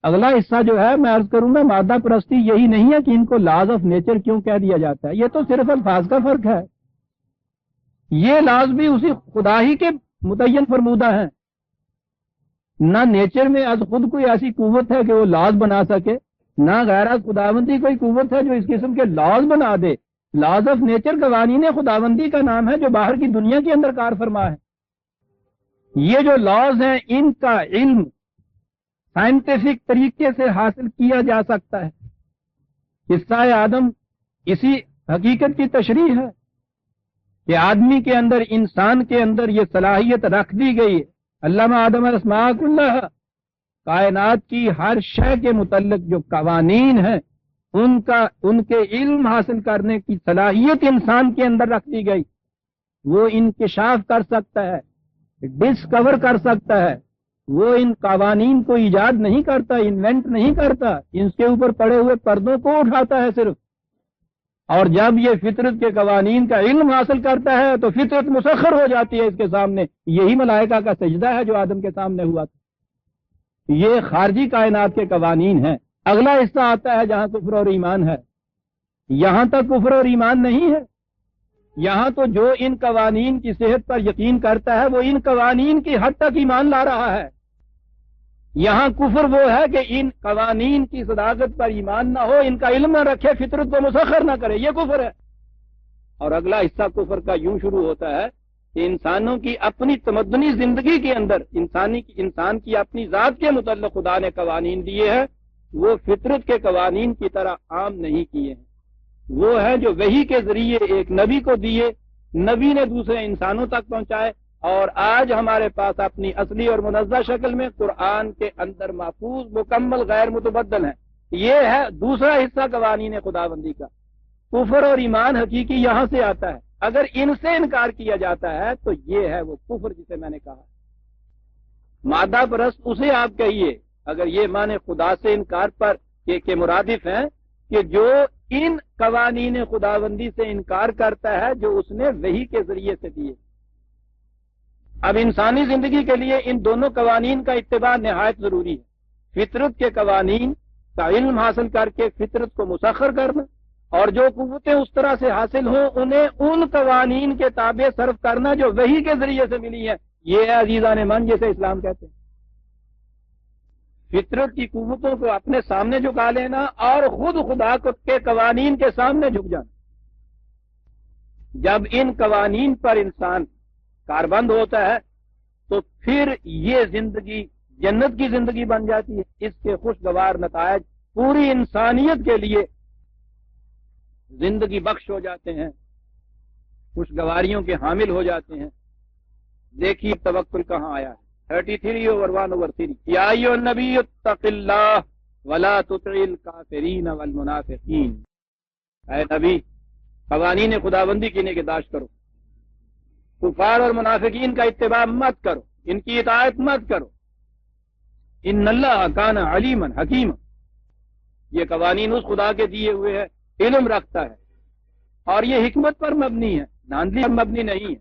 اگلا حصہ جو ہے میں عرض کروں گا، مادہ پرستی یہی نہیں ہے کہ ان کو لاز آف نیچر کیوں کہہ دیا جاتا ہے، یہ تو صرف الفاظ کا فرق ہے۔ یہ لاز بھی اسی خدا ہی کے متعین فرمودہ ہیں، نہ نیچر میں از خود کوئی ایسی قوت ہے کہ وہ لاز بنا سکے، نہ غیر از خداوندی کوئی قوت ہے جو اس قسم کے لاز بنا دے۔ لاز آف نیچر قوانین خداوندی کا نام ہے جو باہر کی دنیا کے اندر کار فرما ہے۔ یہ جو لاز ہیں ان کا علم سائنٹیفک طریقے سے حاصل کیا جا سکتا ہے۔ قصہ آدم اسی حقیقت کی تشریح ہے کہ آدمی کے اندر، انسان کے اندر یہ صلاحیت رکھ دی گئی ہے۔ علامہ آدم الاسماء کلھا، کائنات کی ہر شے کے متعلق جو قوانین ہیں ان کے علم حاصل کرنے کی صلاحیت انسان کے اندر رکھ دی گئی۔ وہ انکشاف کر سکتا ہے، ڈسکور کر سکتا ہے، وہ ان قوانین کو ایجاد نہیں کرتا، انوینٹ نہیں کرتا، ان کے اوپر پڑے ہوئے پردوں کو اٹھاتا ہے صرف۔ اور جب یہ فطرت کے قوانین کا علم حاصل کرتا ہے تو فطرت مسخر ہو جاتی ہے اس کے سامنے۔ یہی ملائکہ کا سجدہ ہے جو آدم کے سامنے ہوا تھا۔ یہ خارجی کائنات کے قوانین ہیں۔ اگلا حصہ آتا ہے جہاں کفر اور ایمان ہے، یہاں تک کفر اور ایمان نہیں ہے، یہاں تو جو ان قوانین کی صحت پر یقین کرتا ہے وہ ان قوانین کی حد تک ایمان لا رہا ہے. یہاں کفر وہ ہے کہ ان قوانین کی صداقت پر ایمان نہ ہو، ان کا علم نہ رکھے، فطرت کو مسخر نہ کرے، یہ کفر ہے. اور اگلا حصہ کفر کا یوں شروع ہوتا ہے کہ انسانوں کی اپنی تمدنی زندگی کے اندر انسان کی اپنی ذات کے متعلق خدا نے قوانین دیے ہیں، وہ فطرت کے قوانین کی طرح عام نہیں کیے ہیں. وہ ہیں جو وحی کے ذریعے ایک نبی کو دیے، نبی نے دوسرے انسانوں تک پہنچائے، اور آج ہمارے پاس اپنی اصلی اور منزہ شکل میں قرآن کے اندر محفوظ مکمل غیر متبدل ہیں. یہ ہے دوسرا حصہ قوانین خداوندی کا. کفر اور ایمان حقیقی یہاں سے آتا ہے. اگر ان سے انکار کیا جاتا ہے تو یہ ہے وہ کفر جسے میں نے کہا. مادہ پرست اسے آپ کہیے اگر یہ معنی خدا سے انکار پر کے مرادف ہیں کہ جو ان قوانین خداوندی سے انکار کرتا ہے جو اس نے وحی کے ذریعے سے دیے. اب انسانی زندگی کے لیے ان دونوں قوانین کا اتباع نہایت ضروری ہے. فطرت کے قوانین کا علم حاصل کر کے فطرت کو مسخر کرنا، اور جو قوتیں اس طرح سے حاصل ہوں انہیں ان قوانین کے تابع صرف کرنا جو وحی کے ذریعے سے ملی ہے. یہ ہے عزیزان من جسے اسلام کہتے ہیں. فطرت کی قوتوں کو اپنے سامنے جھکا لینا اور خود خدا کے قوانین کے سامنے جھک جانا. جب ان قوانین پر انسان کاربند ہوتا ہے تو پھر یہ زندگی جنت کی زندگی بن جاتی ہے. اس کے خوشگوار نتائج پوری انسانیت کے لیے زندگی بخش ہو جاتے ہیں، خوشگواریوں کے حامل ہو جاتے ہیں. دیکھیے توکل کہاں آیا ہے. 33/1/3 یا ایھا النبی اتق اللہ ولا تطع الکافرین والمنافقین. اے نبی قوانین خداوندی کی نگہداشت کرو، کفار اور منافقین کا اتباع مت کرو، ان کی اطاعت مت کرو. ان اللہ کان علیما حکیما. یہ قوانین اس خدا کے دیے ہوئے ہیں، علم رکھتا ہے اور یہ حکمت پر مبنی ہے، دھاندلی پر مبنی نہیں ہے.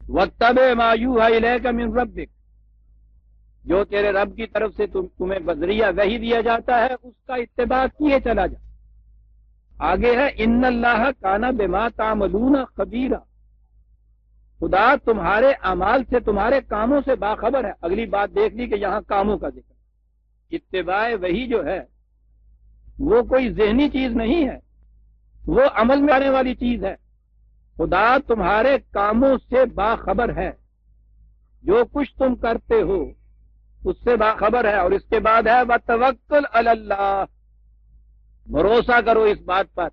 واتبع ما یوحی الیک من ربک. جو تیرے رب کی طرف سے تمہیں بذریعہ وحی دیا جاتا ہے اس کا اتباع کیے چلا جا. آگے ہے ان اللہ کان بما تعملون خبیرا. خدا تمہارے اعمال سے، تمہارے کاموں سے باخبر ہے. اگلی بات دیکھ لی کہ یہاں کاموں کا ذکر. اتباع وحی جو ہے وہ کوئی ذہنی چیز نہیں ہے، وہ عمل میں آنے والی چیز ہے. خدا تمہارے کاموں سے باخبر ہے، جو کچھ تم کرتے ہو اس سے باخبر ہے. اور اس کے بعد ہے وتوکل علی اللہ. بھروسہ کرو اس بات پر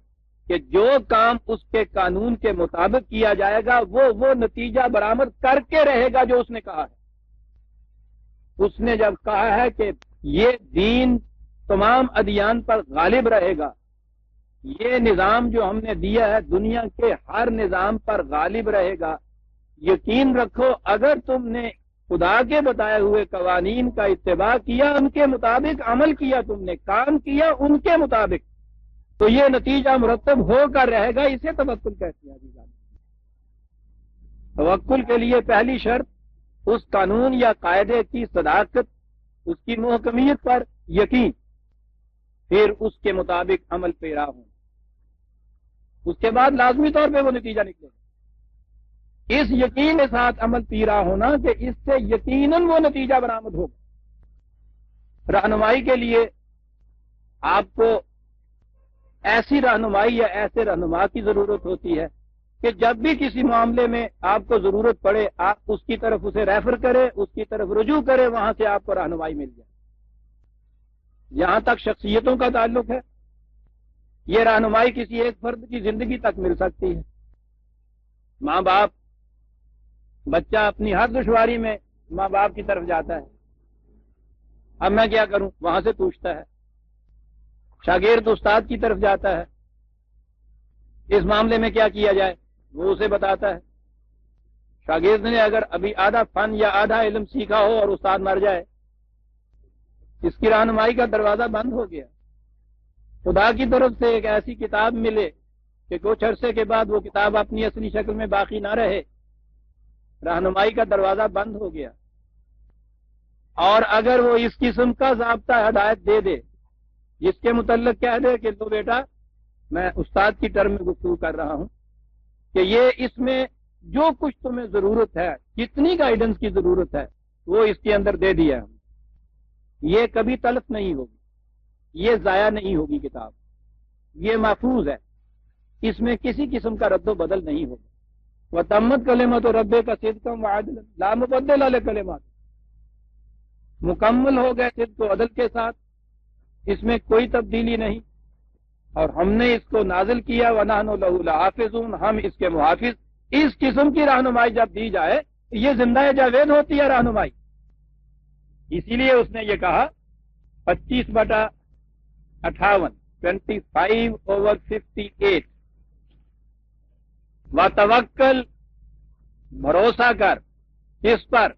کہ جو کام اس کے قانون کے مطابق کیا جائے گا وہ نتیجہ برآمد کر کے رہے گا جو اس نے کہا ہے. اس نے جب کہا ہے کہ یہ دین تمام ادیان پر غالب رہے گا، یہ نظام جو ہم نے دیا ہے دنیا کے ہر نظام پر غالب رہے گا، یقین رکھو اگر تم نے خدا کے بتائے ہوئے قوانین کا اتباع کیا، ان کے مطابق عمل کیا، تم نے کام کیا ان کے مطابق، تو یہ نتیجہ مرتب ہو کر رہے گا. اسے توکل کہتے ہیں. توکل کے لیے پہلی شرط اس قانون یا قاعدے کی صداقت، اس کی محکمیت پر یقین، پھر اس کے مطابق عمل پیرا ہوں. اس کے بعد لازمی طور پہ وہ نتیجہ نکلے. اس یقین کے ساتھ عمل پیرا ہونا کہ اس سے یقیناً وہ نتیجہ برآمد ہوگا. رہنمائی کے لیے آپ کو ایسی رہنمائی یا ایسے رہنما کی ضرورت ہوتی ہے کہ جب بھی کسی معاملے میں آپ کو ضرورت پڑے آپ اس کی طرف اسے ریفر کریں، اس کی طرف رجوع کریں، وہاں سے آپ کو رہنمائی مل جائے. یہاں تک شخصیتوں کا تعلق ہے، یہ رہنمائی کسی ایک فرد کی زندگی تک مل سکتی ہے. ماں باپ، بچہ اپنی ہر دشواری میں ماں باپ کی طرف جاتا ہے، اب میں کیا کروں، وہاں سے پوچھتا ہے. شاگرد استاد کی طرف جاتا ہے، اس معاملے میں کیا کیا جائے، وہ اسے بتاتا ہے. شاگرد نے اگر ابھی آدھا فن یا آدھا علم سیکھا ہو اور استاد مر جائے، اس کی رہنمائی کا دروازہ بند ہو گیا. خدا کی طرف سے ایک ایسی کتاب ملے کہ کچھ عرصے کے بعد وہ کتاب اپنی اصلی شکل میں باقی نہ رہے، رہنمائی کا دروازہ بند ہو گیا. اور اگر وہ اس قسم کا ضابطہ ہدایت دے دے جس کے متعلق کہہ دے کہ تو بیٹا میں استاد کی ٹرم میں گفتگو کر رہا ہوں، کہ یہ اس میں جو کچھ تمہیں ضرورت ہے، جتنی گائیڈنس کی ضرورت ہے وہ اس کے اندر دے دیا ہم، یہ کبھی تلف نہیں ہوگی، یہ ضائع نہیں ہوگی کتاب، یہ محفوظ ہے، اس میں کسی قسم کا رد و بدل نہیں ہوگا۔ وَتَمَّتْ کلمۃ ربک صدقا وعدلا لا مبدل لکلمات، مکمل ہو گئے صدق و عدل کے ساتھ، اس میں کوئی تبدیلی نہیں، اور ہم نے اس کو نازل کیا وَنَحْنُ لَهُ لَحَافِظُونَ، ہم اس کے محافظ۔ اس قسم کی رہنمائی جب دی جائے یہ زندہ جاوید ہوتی ہے رہنمائی، اسی لیے اس نے یہ کہا 25/58 25/58 وَتَوَکَّل، بھروسہ کر، کس پر؟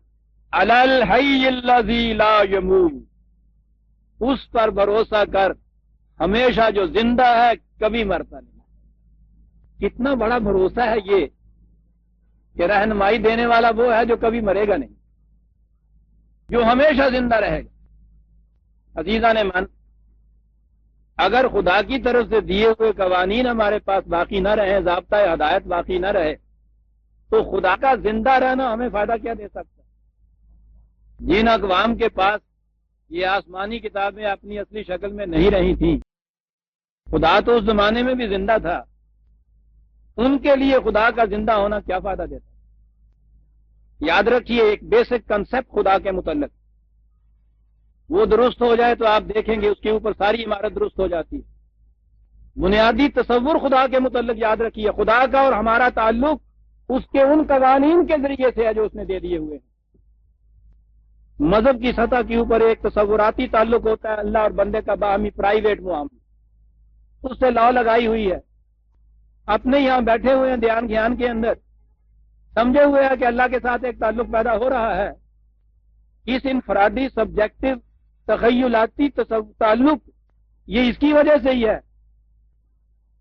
عَلَى الْحَيِّ الَّذِي لَا يَمُوتُ، اس پر بھروسہ کر ہمیشہ جو زندہ ہے، کبھی مرتا نہیں۔ کتنا بڑا بھروسہ ہے یہ کہ رہنمائی دینے والا وہ ہے جو کبھی مرے گا نہیں، جو ہمیشہ زندہ رہے گا۔ عزیزان من، اگر خدا کی طرف سے دیے ہوئے قوانین ہمارے پاس باقی نہ رہے، ضابطۂ ہدایت باقی نہ رہے، تو خدا کا زندہ رہنا ہمیں فائدہ کیا دے سکتا ہے؟ جن اقوام کے پاس یہ آسمانی کتابیں اپنی اصلی شکل میں نہیں رہی تھیں، خدا تو اس زمانے میں بھی زندہ تھا، ان کے لیے خدا کا زندہ ہونا کیا فائدہ دیتا؟ یاد رکھیے ایک بیسک کنسپٹ خدا کے متعلق، وہ درست ہو جائے تو آپ دیکھیں گے اس کے اوپر ساری عمارت درست ہو جاتی ہے۔ بنیادی تصور خدا کے متعلق یاد رکھیے، خدا کا اور ہمارا تعلق اس کے ان قوانین کے ذریعے سے ہے جو اس نے دے دیے ہوئے ہیں۔ مذہب کی سطح کے اوپر ایک تصوراتی تعلق ہوتا ہے اللہ اور بندے کا باہمی پرائیویٹ معاملہ، اس سے لا لگائی ہوئی ہے، اپنے یہاں بیٹھے ہوئے ہیں دھیان گھیان کے اندر، سمجھے ہوئے ہیں کہ اللہ کے ساتھ ایک تعلق پیدا ہو رہا ہے۔ اس انفرادی سبجیکٹو تخیلاتی تعلق یہ اس کی وجہ سے ہی ہے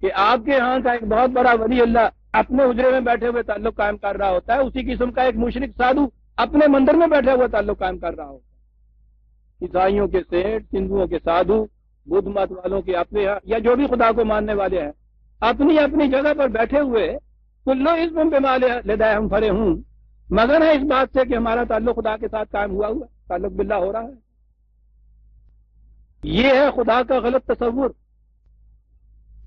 کہ آپ کے ہاں کا ایک بہت بڑا ولی اللہ اپنے حجرے میں بیٹھے ہوئے تعلق قائم کر رہا ہوتا ہے، اسی قسم کا ایک مشرک سادھو اپنے مندر میں بیٹھے ہوئے تعلق قائم کر رہا ہوتا ہے۔ عیسائیوں کے سیٹ، ہندوؤں کے سادھو، بدھ مت والوں کے اپنے یا جو بھی خدا کو ماننے والے ہیں، اپنی اپنی جگہ پر بیٹھے ہوئے کلو اسم بما لدیہم فرحون، مگر ہے اس بات سے کہ ہمارا تعلق خدا کے ساتھ قائم ہوا تعلق باللہ ہو رہا ہے۔ یہ ہے خدا کا غلط تصور،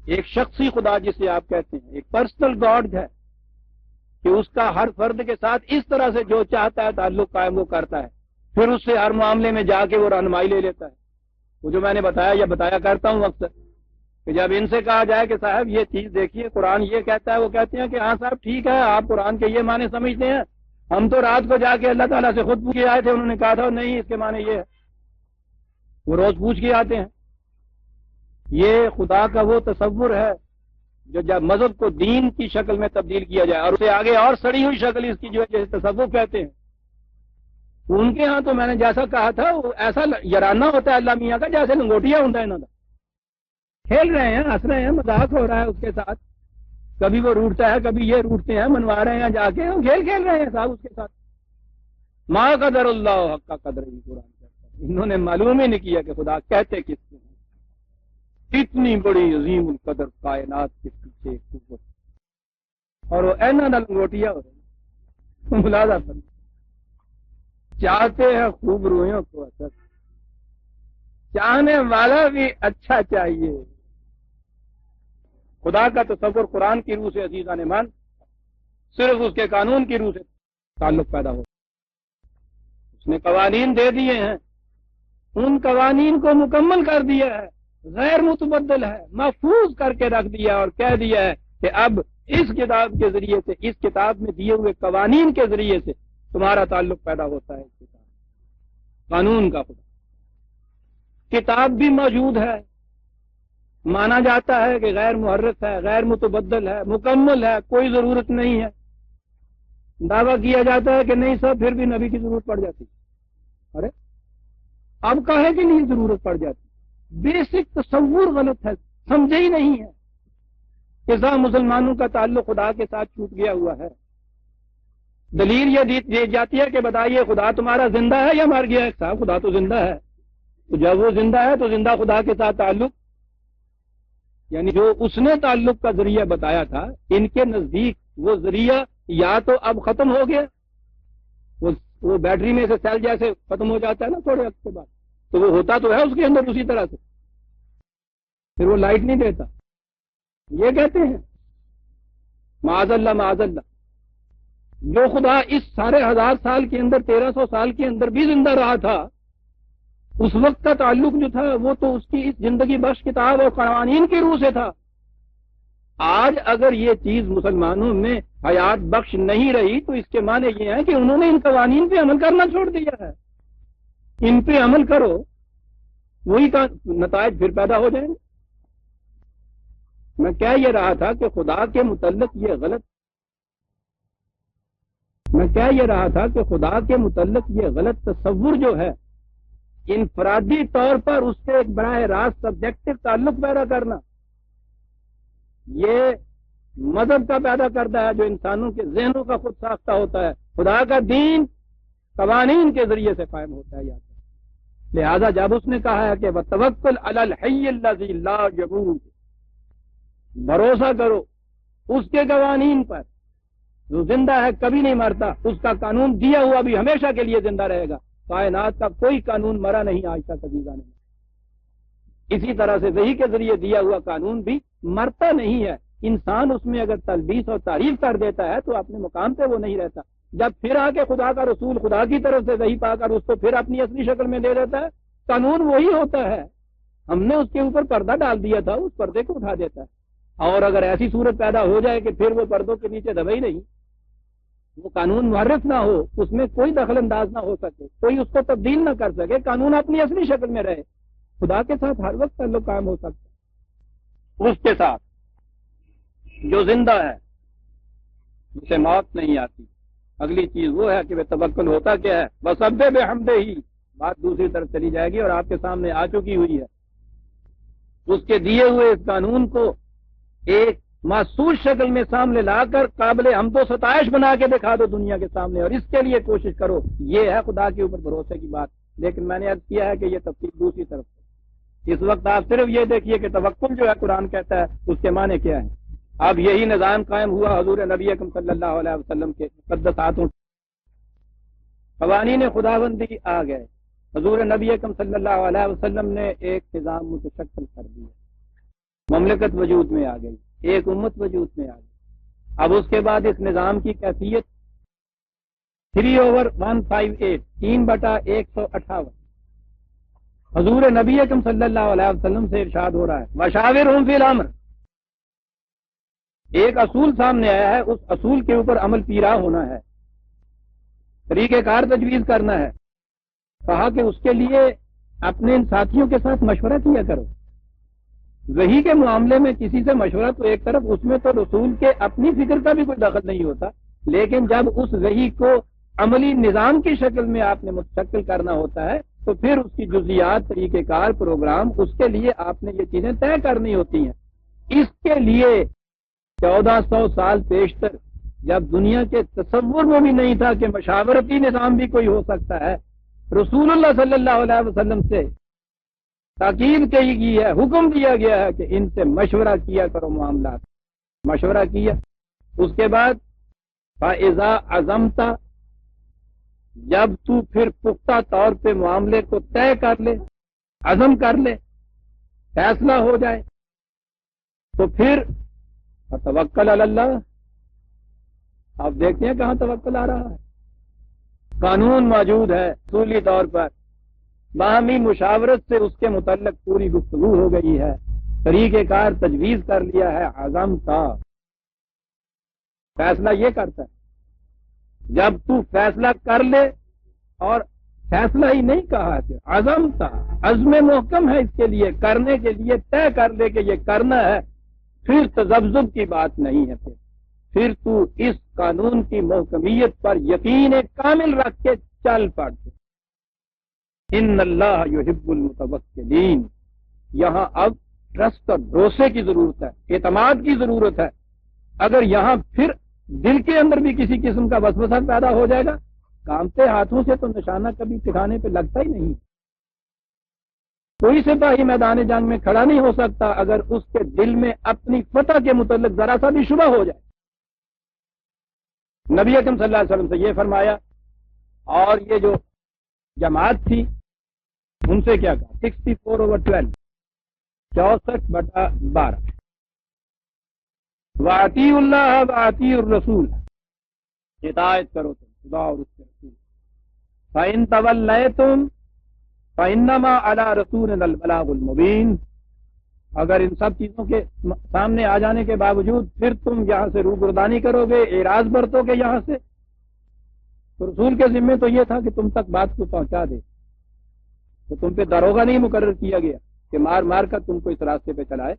ایک شخصی خدا جسے آپ کہتے ہیں، ایک پرسنل گاڈ ہے کہ اس کا ہر فرد کے ساتھ اس طرح سے جو چاہتا ہے تعلق قائم وہ کرتا ہے، پھر اس سے ہر معاملے میں جا کے وہ رہنمائی لے لیتا ہے۔ وہ جو میں نے بتایا یا بتایا کرتا ہوں اکثر کہ جب ان سے کہا جائے کہ صاحب یہ چیز دیکھیے قرآن یہ کہتا ہے، وہ کہتے ہیں کہ ہاں صاحب ٹھیک ہے، آپ قرآن کے یہ معنی سمجھتے ہیں، ہم تو رات کو جا کے اللہ تعالیٰ سے خود پوچھ کے آئے تھے، انہوں نے کہا تھا نہیں اس کے معنی یہ ہے، وہ روز پوچھ کے آتے ہیں۔ یہ خدا کا وہ تصور ہے جو جب مذہب کو دین کی شکل میں تبدیل کیا جائے اور اسے آگے اور سڑی ہوئی شکل اس کی جو ہے جیسے تصوف کہتے ہیں، ان کے ہاں تو میں نے جیسا کہا تھا وہ ایسا یارانہ ہوتا ہے اللہ میاں کا جیسے لنگوٹیا ہوتا ہے انہوں کا، کھیل رہے ہیں، ہنس رہے ہیں، مذاق ہو رہا ہے اس کے ساتھ، کبھی وہ روٹتا ہے کبھی یہ روٹتے ہیں، منوا رہے ہیں جا کے، کھیل کھیل رہے ہیں صاحب اس کے ساتھ۔ ما قدر اللہ حق کا قدر ہی قرآن کہتا ہے، انہوں نے معلوم ہی نہیں کیا کہ خدا کہتے کس کو ہیں۔ اتنی بڑی عظیم القدر کائنات کے پیچھے قوت، اور وہ اینا لنگوٹیا ہو رہے ہیں، ملازہ پر چاہتے ہیں خوب رویوں کو اثر، چاہنے والا بھی اچھا چاہیے۔ خدا کا تصور قرآن کی روح سے عزیزان مان صرف اس کے قانون کی روح سے تعلق پیدا ہو، اس نے قوانین دے دیے ہیں، ان قوانین کو مکمل کر دیا ہے، غیر متبدل ہے، محفوظ کر کے رکھ دیا اور کہہ دیا ہے کہ اب اس کتاب کے ذریعے سے، اس کتاب میں دیے ہوئے قوانین کے ذریعے سے تمہارا تعلق پیدا ہوتا ہے۔ اس کتاب قانون کا خدا کتاب بھی موجود ہے، مانا جاتا ہے کہ غیر محرف ہے، غیر متبدل ہے، مکمل ہے، کوئی ضرورت نہیں ہے، دعویٰ کیا جاتا ہے کہ نہیں صاحب پھر بھی نبی کی ضرورت پڑ جاتی، ارے اب کہے کہ نہیں ضرورت پڑ جاتی، بیسک تصور غلط ہے، سمجھے ہی نہیں ہے کہ مسلمانوں کا تعلق خدا کے ساتھ چھوٹ گیا ہوا ہے۔ دلیل یہ دی جاتی ہے کہ بتائیے خدا تمہارا زندہ ہے یا مر گیا ہے؟ صاحب خدا تو زندہ ہے، تو جب وہ زندہ ہے تو زندہ خدا کے ساتھ تعلق، یعنی جو اس نے تعلق کا ذریعہ بتایا تھا، ان کے نزدیک وہ ذریعہ یا تو اب ختم ہو گیا، وہ بیٹری میں سے سیل جیسے ختم ہو جاتا ہے نا تھوڑے وقت کے بعد، تو وہ ہوتا تو ہے اس کے اندر اسی طرح سے، پھر وہ لائٹ نہیں دیتا. یہ کہتے ہیں معاذ اللہ معاذ اللہ. جو خدا اس سارے 1000 سال کے اندر 1300 سال کے اندر بھی زندہ رہا تھا، اس وقت کا تعلق جو تھا وہ تو اس کی اس زندگی بخش کتاب اور قوانین کی روح سے تھا. آج اگر یہ چیز مسلمانوں میں حیات بخش نہیں رہی تو اس کے معنی یہ ہے کہ انہوں نے ان قوانین پہ عمل کرنا چھوڑ دیا ہے. ان پہ عمل کرو، وہی نتائج پھر پیدا ہو جائیں گے. میں کہہ یہ رہا تھا کہ خدا کے متعلق یہ غلط تصور جو ہے، انفرادی طور پر اس سے ایک براہ راست سبجیکٹو تعلق پیدا کرنا، یہ مذہب کا پیدا کرتا ہے جو انسانوں کے ذہنوں کا خود ساختہ ہوتا ہے. خدا کا دین قوانین کے ذریعے سے قائم ہوتا ہے. لہذا جب اس نے کہا ہے کہ وَتَوَكَّلْ عَلَى الْحَيِّ الَّذِي لَا يَمُوتُ، بھروسہ کرو اس کے قوانین پر جو زندہ ہے کبھی نہیں مرتا، اس کا قانون دیا ہوا بھی ہمیشہ کے لیے زندہ رہے گا. کائنات کا کوئی قانون مرا نہیں آج تک عزیزاں نے. اسی طرح سے وحی کے ذریعے دیا ہوا قانون بھی مرتا نہیں ہے. انسان اس میں اگر تلبیس اور تعریف کر دیتا ہے تو اپنے مقام پہ وہ نہیں رہتا. جب پھر آ کے خدا کا رسول خدا کی طرف سے وحی پا کر اس کو پھر اپنی اصلی شکل میں دے دیتا ہے، قانون وہی ہوتا ہے. ہم نے اس کے اوپر پردہ ڈال دیا تھا، اس پردے کو اٹھا دیتا ہے. اور اگر ایسی صورت پیدا ہو جائے کہ پھر وہ پردوں کے نیچے دبے ہی نہیں، وہ قانون محرف نہ ہو، اس میں کوئی دخل انداز نہ ہو سکے، کوئی اس کو تبدیل نہ کر سکے، قانون اپنی اصلی شکل میں رہے، خدا کے ساتھ ہر وقت تعلق قائم ہو سکتا ہے. اس کے ساتھ جو زندہ ہے اسے موت نہیں آتی. اگلی چیز وہ ہے کہ وہ توکل ہوتا کیا ہے، وَسَبِّحْ بِحَمْدِهِ. بات دوسری طرف چلی جائے گی اور آپ کے سامنے آ چکی ہوئی ہے. اس کے دیے ہوئے اس قانون کو ایک محسوس شکل میں سامنے لا کر قابل حمد و ستائش بنا کے دکھا دو دنیا کے سامنے، اور اس کے لیے کوشش کرو. یہ ہے خدا کے اوپر بھروسے کی بات. لیکن میں نے عرض کیا ہے کہ یہ تفصیل دوسری طرف ہے. اس وقت آپ صرف یہ دیکھیے کہ توکل جو ہے قرآن کہتا ہے اس کے معنی کیا ہے. اب یہی نظام قائم ہوا حضور نبی اکرم صلی اللہ علیہ وسلم کے مقدس ہاتھوں. قوانین خداوندی آ گئے. حضور نبی اکرم صلی اللہ علیہ وسلم نے ایک نظام متشکل کر دیا، مملکت وجود میں آ گئی، ایک امت وجود میں آ گئی. اب اس کے بعد اس نظام کی کیفیت 3/158 3/158 حضور نبی اکرم صلی اللہ علیہ وسلم سے ارشاد ہو رہا ہے، وَشَاوِرْهُمْ فِي الْأَمْرِ. ایک اصول سامنے آیا ہے، اس اصول کے اوپر عمل پیرا ہونا ہے، طریقہ کار تجویز کرنا ہے. کہا کہ اس کے لیے اپنے ان ساتھیوں کے ساتھ مشورہ کیا کرو. وحی کے معاملے میں کسی سے مشورہ تو ایک طرف، اس میں تو رسول کے اپنی فکر کا بھی کوئی دخل نہیں ہوتا، لیکن جب اس وحی کو عملی نظام کی شکل میں آپ نے متشکل کرنا ہوتا ہے تو پھر اس کی جزیات، طریقہ کار، پروگرام، اس کے لیے آپ نے یہ چیزیں طے کرنی ہوتی ہیں. اس کے لیے 1400 سال پیشتر جب دنیا کے تصور میں بھی نہیں تھا کہ مشاورتی نظام بھی کوئی ہو سکتا ہے، رسول اللہ صلی اللہ علیہ وسلم سے تاکید کی گئی ہے، حکم دیا گیا ہے کہ ان سے مشورہ کیا کرو معاملات. مشورہ کیا. اس کے بعد فَإِذَا عَزَمْتَ، جب تو پھر پختہ طور پہ معاملے کو طے کر لے، عزم کر لے، فیصلہ ہو جائے، تو پھر فَتَوَكَّلْ عَلَى اللَّهِ. آپ دیکھتے ہیں کہاں توکل آ رہا ہے. قانون موجود ہے اصولی طور پر، باہمی مشاورت سے اس کے متعلق پوری گفتگو ہو گئی ہے، طریقہ کار تجویز کر لیا ہے، عزم کا فیصلہ یہ کرتا ہے. جب تو فیصلہ کر لے، اور فیصلہ ہی نہیں کہا ہے، عزم تھا، عزم محکم ہے اس کے لیے، کرنے کے لیے طے کر لے کہ یہ کرنا ہے، پھر تذبذب کی بات نہیں ہے. پھر تو اس قانون کی محکمیت پر یقین کامل رکھ کے چل پڑ. ان اللہ یحب المتوکلین. یہاں اب ٹرسٹ اور بھروسے کی ضرورت ہے، اعتماد کی ضرورت ہے. اگر یہاں پھر دل کے اندر بھی کسی قسم کا وسوسہ پیدا ہو جائے گا، کامتے ہاتھوں سے تو نشانہ کبھی ٹھکانے پہ لگتا ہی نہیں. کوئی سپاہی میدان جنگ میں کھڑا نہیں ہو سکتا اگر اس کے دل میں اپنی فتح کے متعلق ذرا سا بھی شبہ ہو جائے. نبی اکرم صلی اللہ علیہ وسلم سے یہ فرمایا، اور یہ جو جماعت تھی ان سے کیا کہا، 64/12، 64/12، وَأَطِیعُوا اللَّهَ وَأَطِیعُوا الرَّسُولَ، اطاعت کرو تم خدا اور اس کے رسول، فَإِن تَوَلَّیتُمْ فَإِنَّمَا عَلَى رَسُولِنَا الْبَلَاغُ الْمُبِینُ، اگر ان سب چیزوں کے سامنے آ جانے کے باوجود پھر تم یہاں سے روگردانی کرو گے، اعراض برتو گے یہاں سے، تو رسول کے ذمے تو یہ تھا کہ تم تک بات کو پہنچا دے، تو تم پہ داروغہ نہیں مقرر کیا گیا کہ مار مار کر تم کو اس راستے پہ چلائے،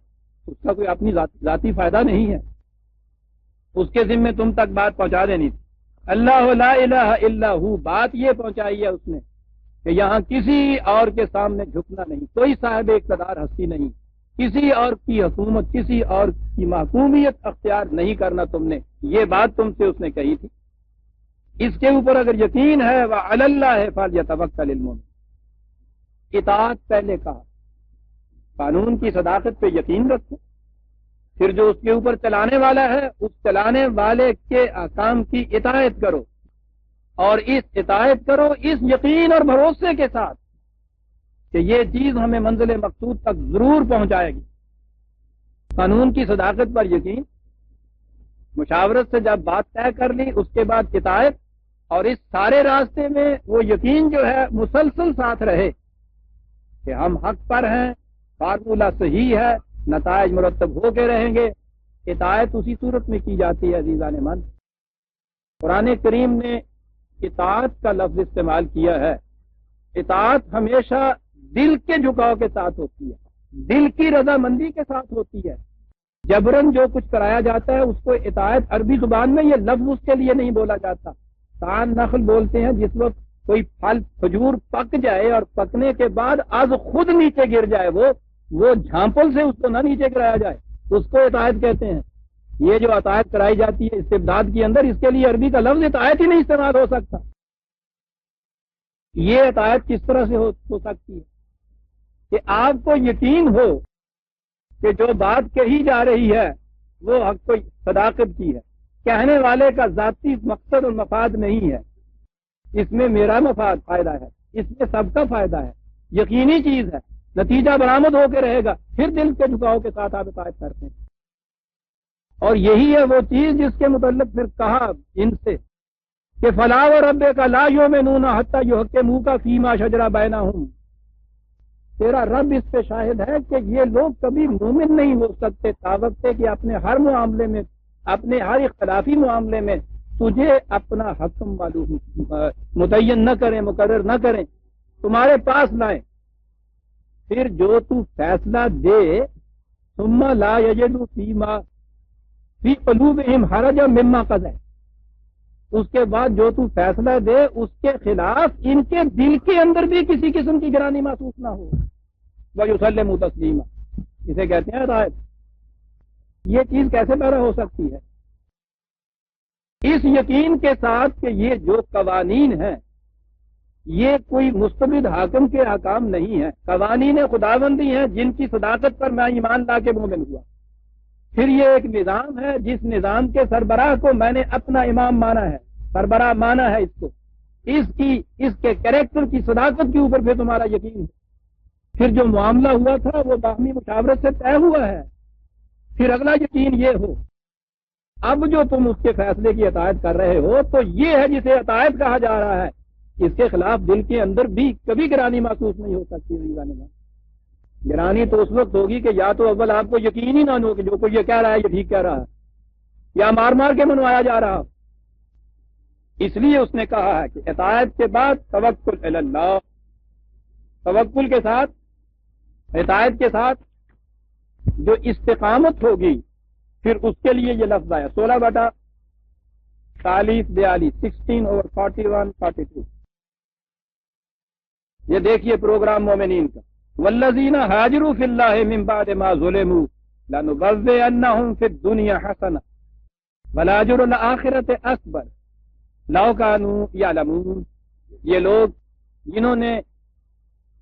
اس کا کوئی اپنی ذاتی فائدہ نہیں ہے، اس کے ذمے تم تک بات پہنچا دینی تھی۔ اللہ لا الہ الا ہو، بات یہ پہنچائی ہے اس نے کہ یہاں کسی اور کے سامنے جھکنا نہیں، کوئی صاحب اقتدار ہستی نہیں، کسی اور کی حکومت، کسی اور کی محکومیت اختیار نہیں کرنا تم نے، یہ بات تم سے اس نے کہی تھی۔ اس کے اوپر اگر یقین ہے وَعَلَى اللَّهِ فَلْيَتَوَكَّلِ الْمُؤْمِنُونَ، اطاعت پہلے کہا، قانون کی صداقت پہ یقین رکھو، پھر جو اس کے اوپر چلانے والا ہے اس چلانے والے کے احکام کی اطاعت کرو، اور اس اطاعت کرو اس یقین اور بھروسے کے ساتھ کہ یہ چیز ہمیں منزل مقصود تک ضرور پہنچائے گی۔ قانون کی صداقت پر یقین، مشاورت سے جب بات طے کر لی اس کے بعد اطاعت، اور اس سارے راستے میں وہ یقین جو ہے مسلسل ساتھ رہے کہ ہم حق پر ہیں، فارمولہ صحیح ہے، نتائج مرتب ہو کے رہیں گے۔ اطاعت اسی صورت میں کی جاتی ہے عزیزان من۔ قرآن کریم نے اطاعت کا لفظ استعمال کیا ہے، اطاعت ہمیشہ دل کے جھکاؤ کے ساتھ ہوتی ہے، دل کی رضامندی کے ساتھ ہوتی ہے۔ جبرن جو کچھ کرایا جاتا ہے اس کو اطاعت، عربی زبان میں یہ لفظ اس کے لیے نہیں بولا جاتا۔ تان نخل بولتے ہیں جس وقت کوئی پھل کھجور پک جائے اور پکنے کے بعد از خود نیچے گر جائے، وہ جھانپل سے اس کو نہ نیچے گرایا جائے، اس کو اطاعت کہتے ہیں۔ یہ جو اطاعت کرائی جاتی ہے استبداد کے اندر، اس کے لیے عربی کا لفظ اطاعت ہی نہیں استعمال ہو سکتا۔ یہ اطاعت کس طرح سے ہو سکتی ہے کہ آپ کو یقین ہو کہ جو بات کہی جا رہی ہے وہ حق کو صداقت کی ہے، کہنے والے کا ذاتی مقصد اور مفاد نہیں ہے، اس میں میرا مفاد فائدہ ہے، اس میں سب کا فائدہ ہے، یقینی چیز ہے، نتیجہ برآمد ہو کے رہے گا، پھر دل کے جھکاؤ کے ساتھ آپ اطاعت کرتے ہیں۔ اور یہی ہے وہ چیز جس کے متعلق پھر کہا ان سے کہ فَلَا وَرَبِّكَ لَا يُؤْمِنُونَ حَتَّى يُحَكِّمُوكَ فِيمَا شَجَرَ بَيْنَهُمْ، تیرا رب اس پہ شاہد ہے کہ یہ لوگ کبھی مومن نہیں ہو سکتے تاوقتے کہ اپنے ہر معاملے میں، اپنے ہر اختلافی معاملے میں تجھے اپنا حکم معلوم متعین نہ کریں، مقرر نہ کریں، تمہارے پاس لائیں، پھر جو تو فیصلہ دے ثم لا یجدوا فی قلوبہم حرجا مما قضیت، اس کے بعد جو تو فیصلہ دے اس کے خلاف ان کے دل کے اندر بھی کسی قسم کی گرانی محسوس نہ ہو، وَيُسَلِّمُوا تَسْلِیمًا، اسے کہتے ہیں ہدایت۔ یہ چیز کیسے پیدا ہو سکتی ہے؟ اس یقین کے ساتھ کہ یہ جو قوانین ہیں یہ کوئی مستبد حاکم کے احکام نہیں ہیں، قوانین خداوندی ہیں جن کی صداقت پر میں ایمان لا کے مومن ہوا۔ پھر یہ ایک نظام ہے جس نظام کے سربراہ کو میں نے اپنا امام مانا ہے، سربراہ مانا ہے، اس کو اس کے کریکٹر کی صداقت کے اوپر پھر تمہارا یقین ہے۔ پھر جو معاملہ ہوا تھا وہ باہمی مشاورت سے طے ہوا ہے، پھر اگلا یقین یہ ہو اب جو تم اس کے فیصلے کی اطاعت کر رہے ہو تو یہ ہے جسے اطاعت کہا جا رہا ہے، اس کے خلاف دل کے اندر بھی کبھی گرانی محسوس نہیں ہو سکتی۔ گرانی تو اس وقت ہوگی کہ یا تو اول آپ کو یقین ہی نہ ہو کہ جو کوئی یہ کہہ رہا ہے یہ ٹھیک کہہ رہا ہے، یا مار مار کے منوایا جا رہا۔ اس لیے اس نے کہا ہے کہ اطاعت کے بعد توکل علی اللہ، توکل کے ساتھ، اطاعت کے ساتھ جو استقامت ہوگی پھر اس کے لیے یہ لفظ آیا 16/40-42 16/41-42۔ یہ دیکھیے پروگرام مومنین کا، والذین ہاجروا فی اللہ من بعد ما ظلموا لنبوئنہم فی الدنیا حسنہ ولاجر الآخرۃ اکبر لو کانوا یعلمون۔ یہ لوگ جنہوں نے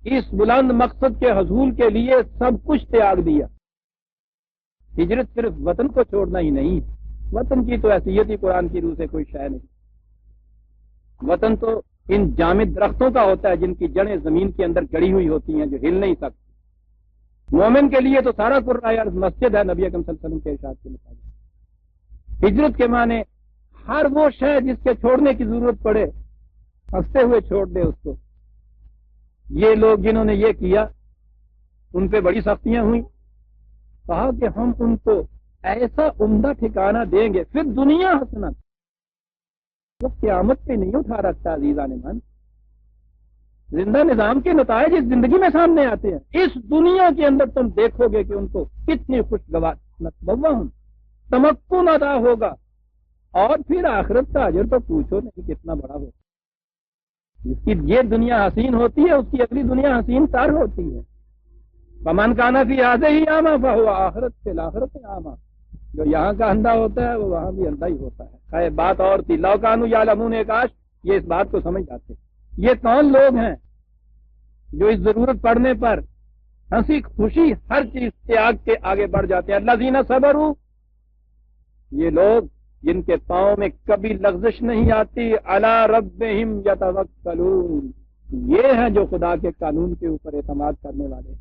اس بلند مقصد کے حصول کے لیے سب کچھ تیاگ دیا، ہجرت صرف وطن کو چھوڑنا ہی نہیں، وطن کی تو حیثیت ہی قرآن کی روح سے کوئی شے نہیں۔ وطن تو ان جامد درختوں کا ہوتا ہے جن کی جڑیں زمین کے اندر گڑی ہوئی ہوتی ہیں، جو ہل نہیں سکتی۔ مومن کے لیے تو سارا قرآن ارض مسجد ہے، نبی اکرم صلی اللہ علیہ وسلم کے ارشاد کے مطابق۔ ہجرت کے معنی ہر وہ شے جس کے چھوڑنے کی ضرورت پڑے ہنستے ہوئے چھوڑ دے اس کو۔ یہ لوگ جنہوں نے یہ کیا ان پہ بڑی سختیاں ہوئیں، کہا کہ ہم ان کو ایسا عمدہ ٹھکانہ دیں گے پھر دنیا حسنت، وہ قیامت پہ نہیں اٹھا رکھتا عزیزان من۔ زندہ نظام کے نتائج اس زندگی میں سامنے آتے ہیں، اس دنیا کے اندر تم دیکھو گے کہ ان کو کتنی خوشگوار ہوں، تمکن ادا ہوگا، اور پھر آخرت کا اجر تو پوچھو نہیں کتنا بڑا ہوگا۔ جس کی یہ دنیا حسین ہوتی ہے اس کی اگلی دنیا حسین تر ہوتی ہے۔ فمن کان فی ہذہ اعمی فہو آخرت فی الآخرۃ اعمی، جو یہاں کا اندھا ہوتا ہے وہ وہاں بھی اندھا ہی ہوتا ہے۔ خیر بات اور تھی، لو کانوا یعلمون، کاش یہ اس بات کو سمجھ جاتے۔ یہ کون لوگ ہیں جو اس ضرورت پڑنے پر ہنسی خوشی ہر چیز تیاگ کے آگے بڑھ جاتے ہیں؟ الذین صبروا، یہ لوگ جن کے پاؤں میں کبھی لغزش نہیں آتی، علی ربہم یتوکلون، یہ ہیں جو خدا کے قانون کے اوپر اعتماد کرنے والے۔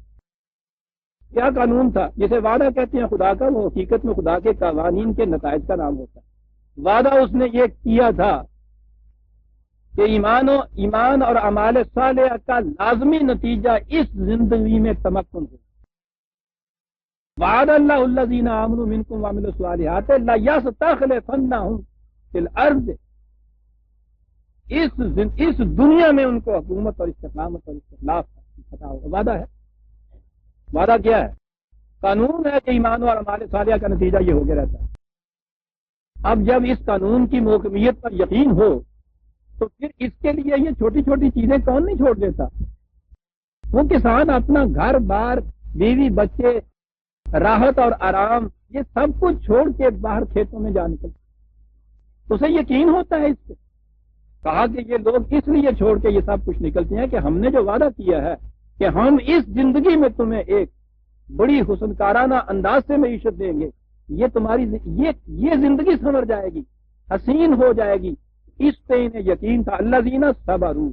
کیا قانون تھا جسے وعدہ کہتے ہیں خدا کا؟ وہ حقیقت میں خدا کے قوانین کے نتائج کا نام ہوتا ہے۔ وعدہ اس نے یہ کیا تھا کہ ایمان اور اعمال صالحہ کا لازمی نتیجہ اس زندگی میں تمکن ہو۔ وعد اللہ الذین آمنوا منکم وعملوا الصالحات لیستخلفنہم فی الارض، اس دنیا میں ان کو حکومت اور استقامت اور استخلاف پتا ہوگا۔ وعدہ ہے، وعدہ کیا ہے؟ قانون ہے کہ ایمان اور اعمال صالحہ کا نتیجہ یہ ہو گیا رہتا ہے۔ اب جب اس قانون کی محکمیت پر یقین ہو تو پھر اس کے لیے یہ چھوٹی چھوٹی چیزیں کون نہیں چھوڑ دیتا؟ وہ کسان اپنا گھر بار، بیوی بچے، راحت اور آرام، یہ سب کچھ چھوڑ کے باہر کھیتوں میں جا نکلتا، اسے یقین ہوتا ہے اس پہ۔ کہا کہ یہ لوگ اس لیے چھوڑ کے یہ سب کچھ نکلتے ہیں کہ ہم نے جو وعدہ کیا ہے کہ ہم اس زندگی میں تمہیں ایک بڑی حسن کارانہ انداز سے معیشت دیں گے، یہ تمہاری یہ زندگی سنور جائے گی، حسین ہو جائے گی، اس پہ انہیں یقین تھا۔ الذین صبروا،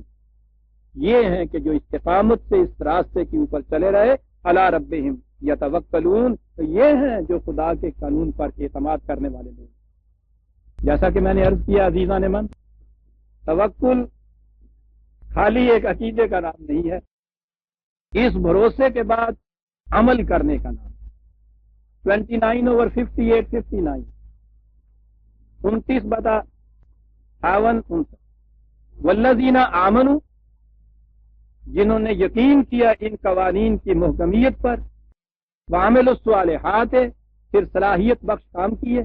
یہ ہیں کہ جو استقامت سے اس راستے کے اوپر چلے رہے، علی ربہم یتوکلون، تو یہ ہیں جو خدا کے قانون پر اعتماد کرنے والے لوگ۔ جیسا کہ میں نے عرض کیا عزیزان من، توکل خالی ایک عقیدے کا نام نہیں ہے، اس بھروسے کے بعد عمل کرنے کا نام۔ 29/58 59 29/58 والذین آمنوا، جنہوں نے یقین کیا ان قوانین کی محکمیت پر، وعملوا الصالحات، پھر صلاحیت بخش کام کیے،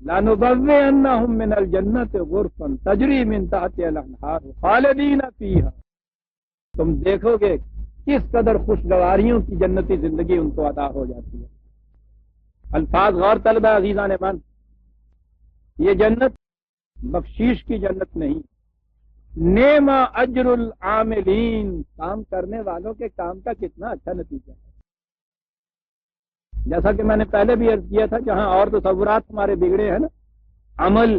لَنُبَوِّئَنَّهُم مِّنَ الْجَنَّةِ غُرَفًا تَجْرِی مِن تَحْتِہَا الْأَنْہَارُ خَالِدِینَ فِیہا، تم دیکھو گے کس قدر خوشگواریوں کی جنتی زندگی ان کو عطا ہو جاتی ہے۔ الفاظ غور طلب ہے عزیزان من، یہ جنت بخشیش کی جنت نہیں، نعم اجر العاملین، کام کرنے والوں کے کام کا کتنا اچھا نتیجہ ہے۔ جیسا کہ میں نے پہلے بھی عرض کیا تھا، جہاں اور تصورات ہمارے بگڑے ہیں نا، عمل،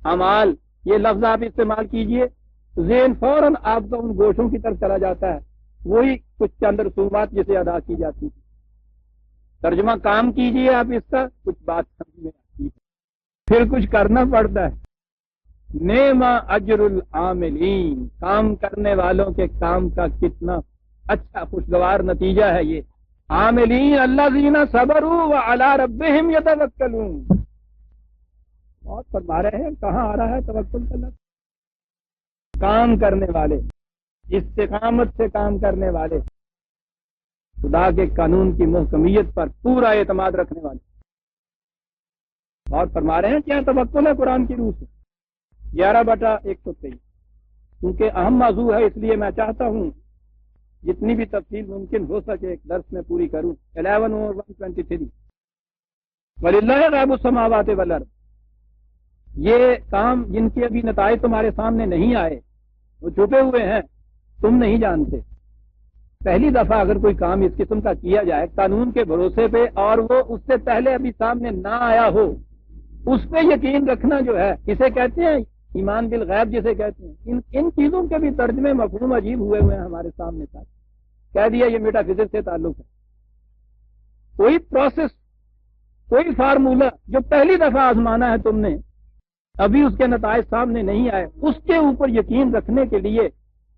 اعمال، یہ لفظ آپ استعمال کیجئے، ذہن فوراً آپ کا ان گوشوں کی طرف چلا جاتا ہے، وہی کچھ چند رسومات جسے ادا کی جاتی ہے۔ ترجمہ کام کیجئے آپ اس کا، کچھ بات سمجھ میں آتی ہے، پھر کچھ کرنا پڑتا ہے۔ نعم اجر العاملین، کام کرنے والوں کے کام کا کتنا اچھا خوشگوار نتیجہ ہے یہ۔ عاملین الذین صبروا وعلی ربہم یتوکلون، اور فرما رہے ہیں کہاں آ رہا ہے توکل کا لفظ؟ کام کرنے والے، استقامت سے کام کرنے والے، خدا کے قانون کی محکمیت پر پورا اعتماد رکھنے والے، اور فرما رہے ہیں کیا توکل ہے قرآن کی روح سے۔ 11/123، کیونکہ اہم موضوع ہے اس لیے میں چاہتا ہوں جتنی بھی تفصیل ممکن ہو سکے ایک درس میں پوری کروں۔ 11/123، وَلِلَّهِ غَیْبُ السَّمَاوَاتِ وَالْأَرْضِ، یہ کام جن کے ابھی نتائج تمہارے سامنے نہیں آئے، وہ چھپے ہوئے ہیں، تم نہیں جانتے۔ پہلی دفعہ اگر کوئی کام اس قسم کا کیا جائے قانون کے بھروسے پہ، اور وہ اس سے پہلے ابھی سامنے نہ آیا ہو، اس پہ یقین رکھنا جو ہے، اسے کہتے ہیں ایمان بالغیب جسے کہتے ہیں. ان چیزوں کے بھی ترجمے مفہوم عجیب ہوئے ہیں ہمارے سامنے ساتھ. کہہ دیا یہ میٹا فزکس سے تعلق ہے. کوئی پروسیس، کوئی فارمولہ جو پہلی دفعہ آزمانا ہے تم نے، ابھی اس کے نتائج سامنے نہیں آئے، اس کے اوپر یقین رکھنے کے لیے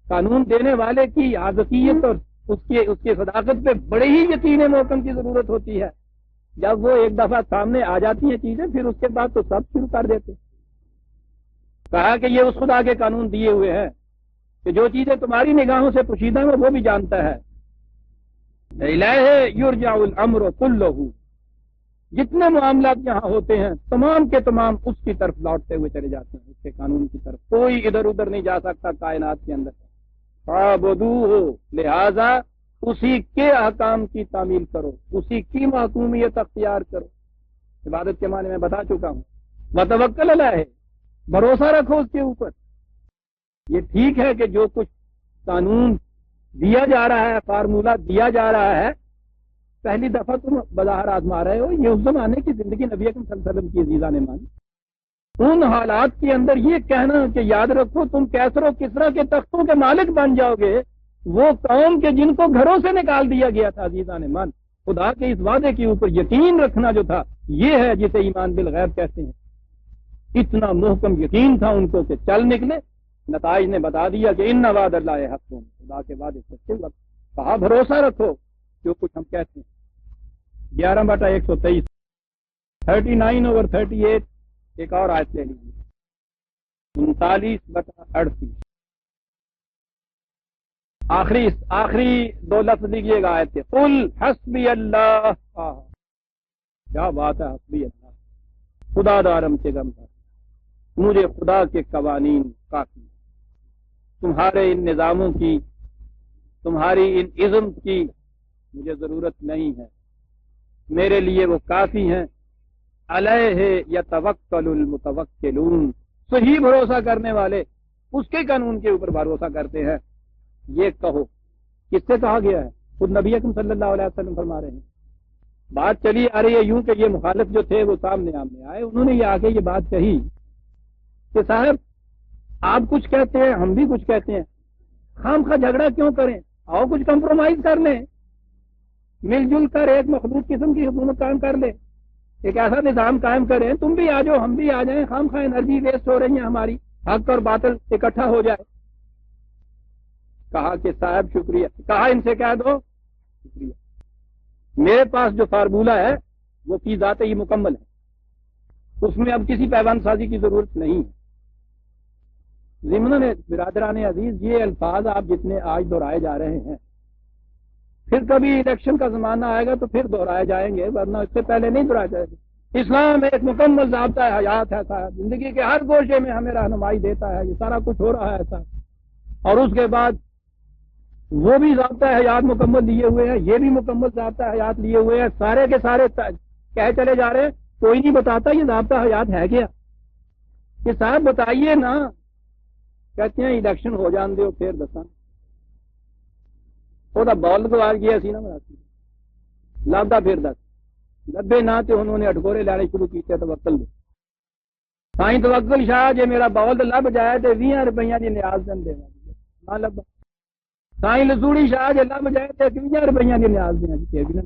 قانون دینے والے کی حقیقت اور اس کی صداقت پہ بڑے ہی یقین محکم کی ضرورت ہوتی ہے. جب وہ ایک دفعہ سامنے آ جاتی ہیں چیزیں، پھر اس کے بعد تو سب شروع کر دیتے. کہا کہ یہ اس خدا کے قانون دیے ہوئے ہیں کہ جو چیزیں تمہاری نگاہوں سے پوشیدہ ہیں وہ بھی جانتا ہے. الیہ یرجع الامر کلہ، جتنے معاملات یہاں ہوتے ہیں تمام کے تمام اس کی طرف لوٹتے ہوئے چلے جاتے ہیں، اس کے قانون کی طرف. کوئی ادھر ادھر نہیں جا سکتا کائنات کے اندر. فاعبدوہ، لہذا اسی کے احکام کی تعمیل کرو، اسی کی محکومیت اختیار کرو. عبادت کے معنی میں بتا چکا ہوں. وتوکل علیہ، بھروسہ رکھو اس کے اوپر. یہ ٹھیک ہے کہ جو کچھ قانون دیا جا رہا ہے، فارمولہ دیا جا رہا ہے، پہلی دفعہ تم بظاہر آزما رہے ہو. یہ اس زمانے کی زندگی نبی اکرم صلی اللہ علیہ وسلم کی عزیزہ نے مانی. ان حالات کے اندر یہ کہنا کہ یاد رکھو تم کیسر و کسرا کے تختوں کے مالک بن جاؤ گے، وہ قوم کے جن کو گھروں سے نکال دیا گیا تھا، عزیزہ نے مان، خدا کے اس وعدے کے اوپر یقین رکھنا جو تھا، یہ ہے جسے ایمان بالغیب کہتے ہیں. اتنا محکم یقین تھا ان کو کہ چل نکلے. نتائج نے بتا دیا کہ ان وعد اللہ حق، خدا کے وعدے سچے. کہا بھروسہ رکھو جو کچھ ہم کہتے ہیں. 11/123، 39/38. ایک اور آیت لے لیجیے، 39/38. آخری دو لفظ لیجیے گا آیت کے. قل حسبی اللہ، کیا بات ہے، حسبی اللہ، خدا دارم کے غم دار، مجھے خدا کے قوانین کافی. تمہارے ان نظاموں کی، تمہاری ان ازم کی مجھے ضرورت نہیں ہے، میرے لیے وہ کافی ہیں. علیہ یتوکل المتوکلون، صحیح بھروسہ کرنے والے اس کے قانون کے اوپر بھروسہ کرتے ہیں. یہ کہو، کس سے کہا گیا ہے؟ خود نبی اکرم صلی اللہ علیہ وسلم فرما رہے ہیں. بات چلی آ رہی ہے یوں کہ یہ مخالف جو تھے وہ سامنے آئے، انہوں نے یہ آ کے یہ بات کہی کہ صاحب آپ کچھ کہتے ہیں، ہم بھی کچھ کہتے ہیں، خام خواہ جھگڑا کیوں کریں، آؤ کچھ کمپرومائز کر لیں، مل جل کر ایک مخلوط قسم کی حکومت قائم کر لیں، ایک ایسا نظام قائم کریں، تم بھی آ جاؤ ہم بھی آ جائیں، خام خواہ انرجی ویسٹ ہو رہی ہے ہماری، حق اور باطل اکٹھا ہو جائے. کہا کہ صاحب شکریہ، کہا ان سے کہہ دو شکریہ، میرے پاس جو فارمولہ ہے وہ فی ذات ہی مکمل ہے، اس میں اب کسی پیوند سازی کی ضرورت نہیں ہے. ضمن برادران عزیز، یہ الفاظ آپ جتنے آج دہرائے جا رہے ہیں، پھر کبھی الیکشن کا زمانہ آئے گا تو پھر دہرائے جائیں گے، ورنہ اس سے پہلے نہیں دہرائے جائیں گے. اسلام ایک مکمل ضابطہ حیات ہے صاحب، زندگی کے ہر گوشے میں ہمیں رہنمائی دیتا ہے، یہ سارا کچھ ہو رہا ہے ایسا. اور اس کے بعد وہ بھی ضابطہ حیات مکمل لیے ہوئے ہیں، یہ بھی مکمل ضابطہ حیات لیے ہوئے ہیں، سارے کے سارے کہہ چلے جا رہے ہیں. کوئی نہیں بتاتا یہ ضابطہ حیات ہے کیا، کہ صاحب بتائیے نا. کہتے ہیں الیکشن ہو جان دو پھر دساں. وہ بال گوار گیا سی نا مراسی لبدا پھر دس لبے نہ تے انہوں نے اٹکورے لانے شروع کیتے توکل دے. سائیں توکل شاہ جے میرا بال لب جائے تے 20 روپیہ دی نیاز دین دے نہ لبا. سائیں لزوڑی شاہ جے لب جائے تے 20 روپیہ دی نیاز دینا جی بھی نہ.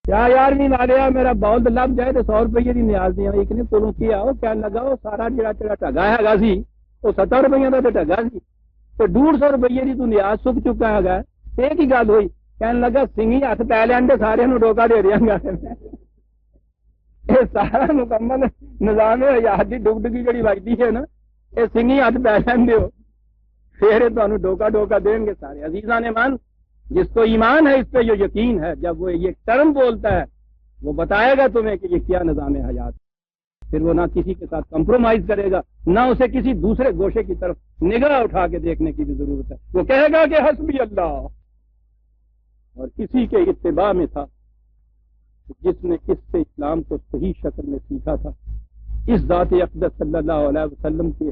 کیا یار نہیں والیا میرا بال لب جائے تے 100 روپیہ دی نیاز دینا. ایک نے کولوں کیا او کہن لگا او سارا جڑا تیرا ٹگا ہے گا سی وہ 70 روپیہ دا تے ٹگا سی تو 150 روپیے دی تو نیاز سک چکا ہے. ایک ہی گل ہوئی، کہنے لگا سنگھی ہاتھ پی لین دے سارے نو ڈوکا دے دیا گا. یہ سارا مکمل نظام حیات دی ڈگ ڈگی جڑی وجدی ہے نا، یہ سنگھی ہاتھ پی لین دیو پھر تمہیں ڈوکا ڈوکا دیں گے سارے. عزیزان ایمان، جس کو ایمان ہے اس پہ جو یقین ہے، جب وہ یہ ٹرم بولتا ہے وہ بتائے گا تمہیں کہ یہ کیا نظام حیات. پھر وہ نہ کسی کے ساتھ کمپرومائز کرے گا، نہ اسے کسی دوسرے گوشے کی طرف نگاہ اٹھا کے دیکھنے کی بھی ضرورت ہے. وہ کہے گا کہ حسبی اللہ، اور کسی کے اتباع میں تھا جس نے اس سے اسلام کو صحیح شکل میں سیکھا تھا. اس ذات اقدس صلی اللہ علیہ وسلم کے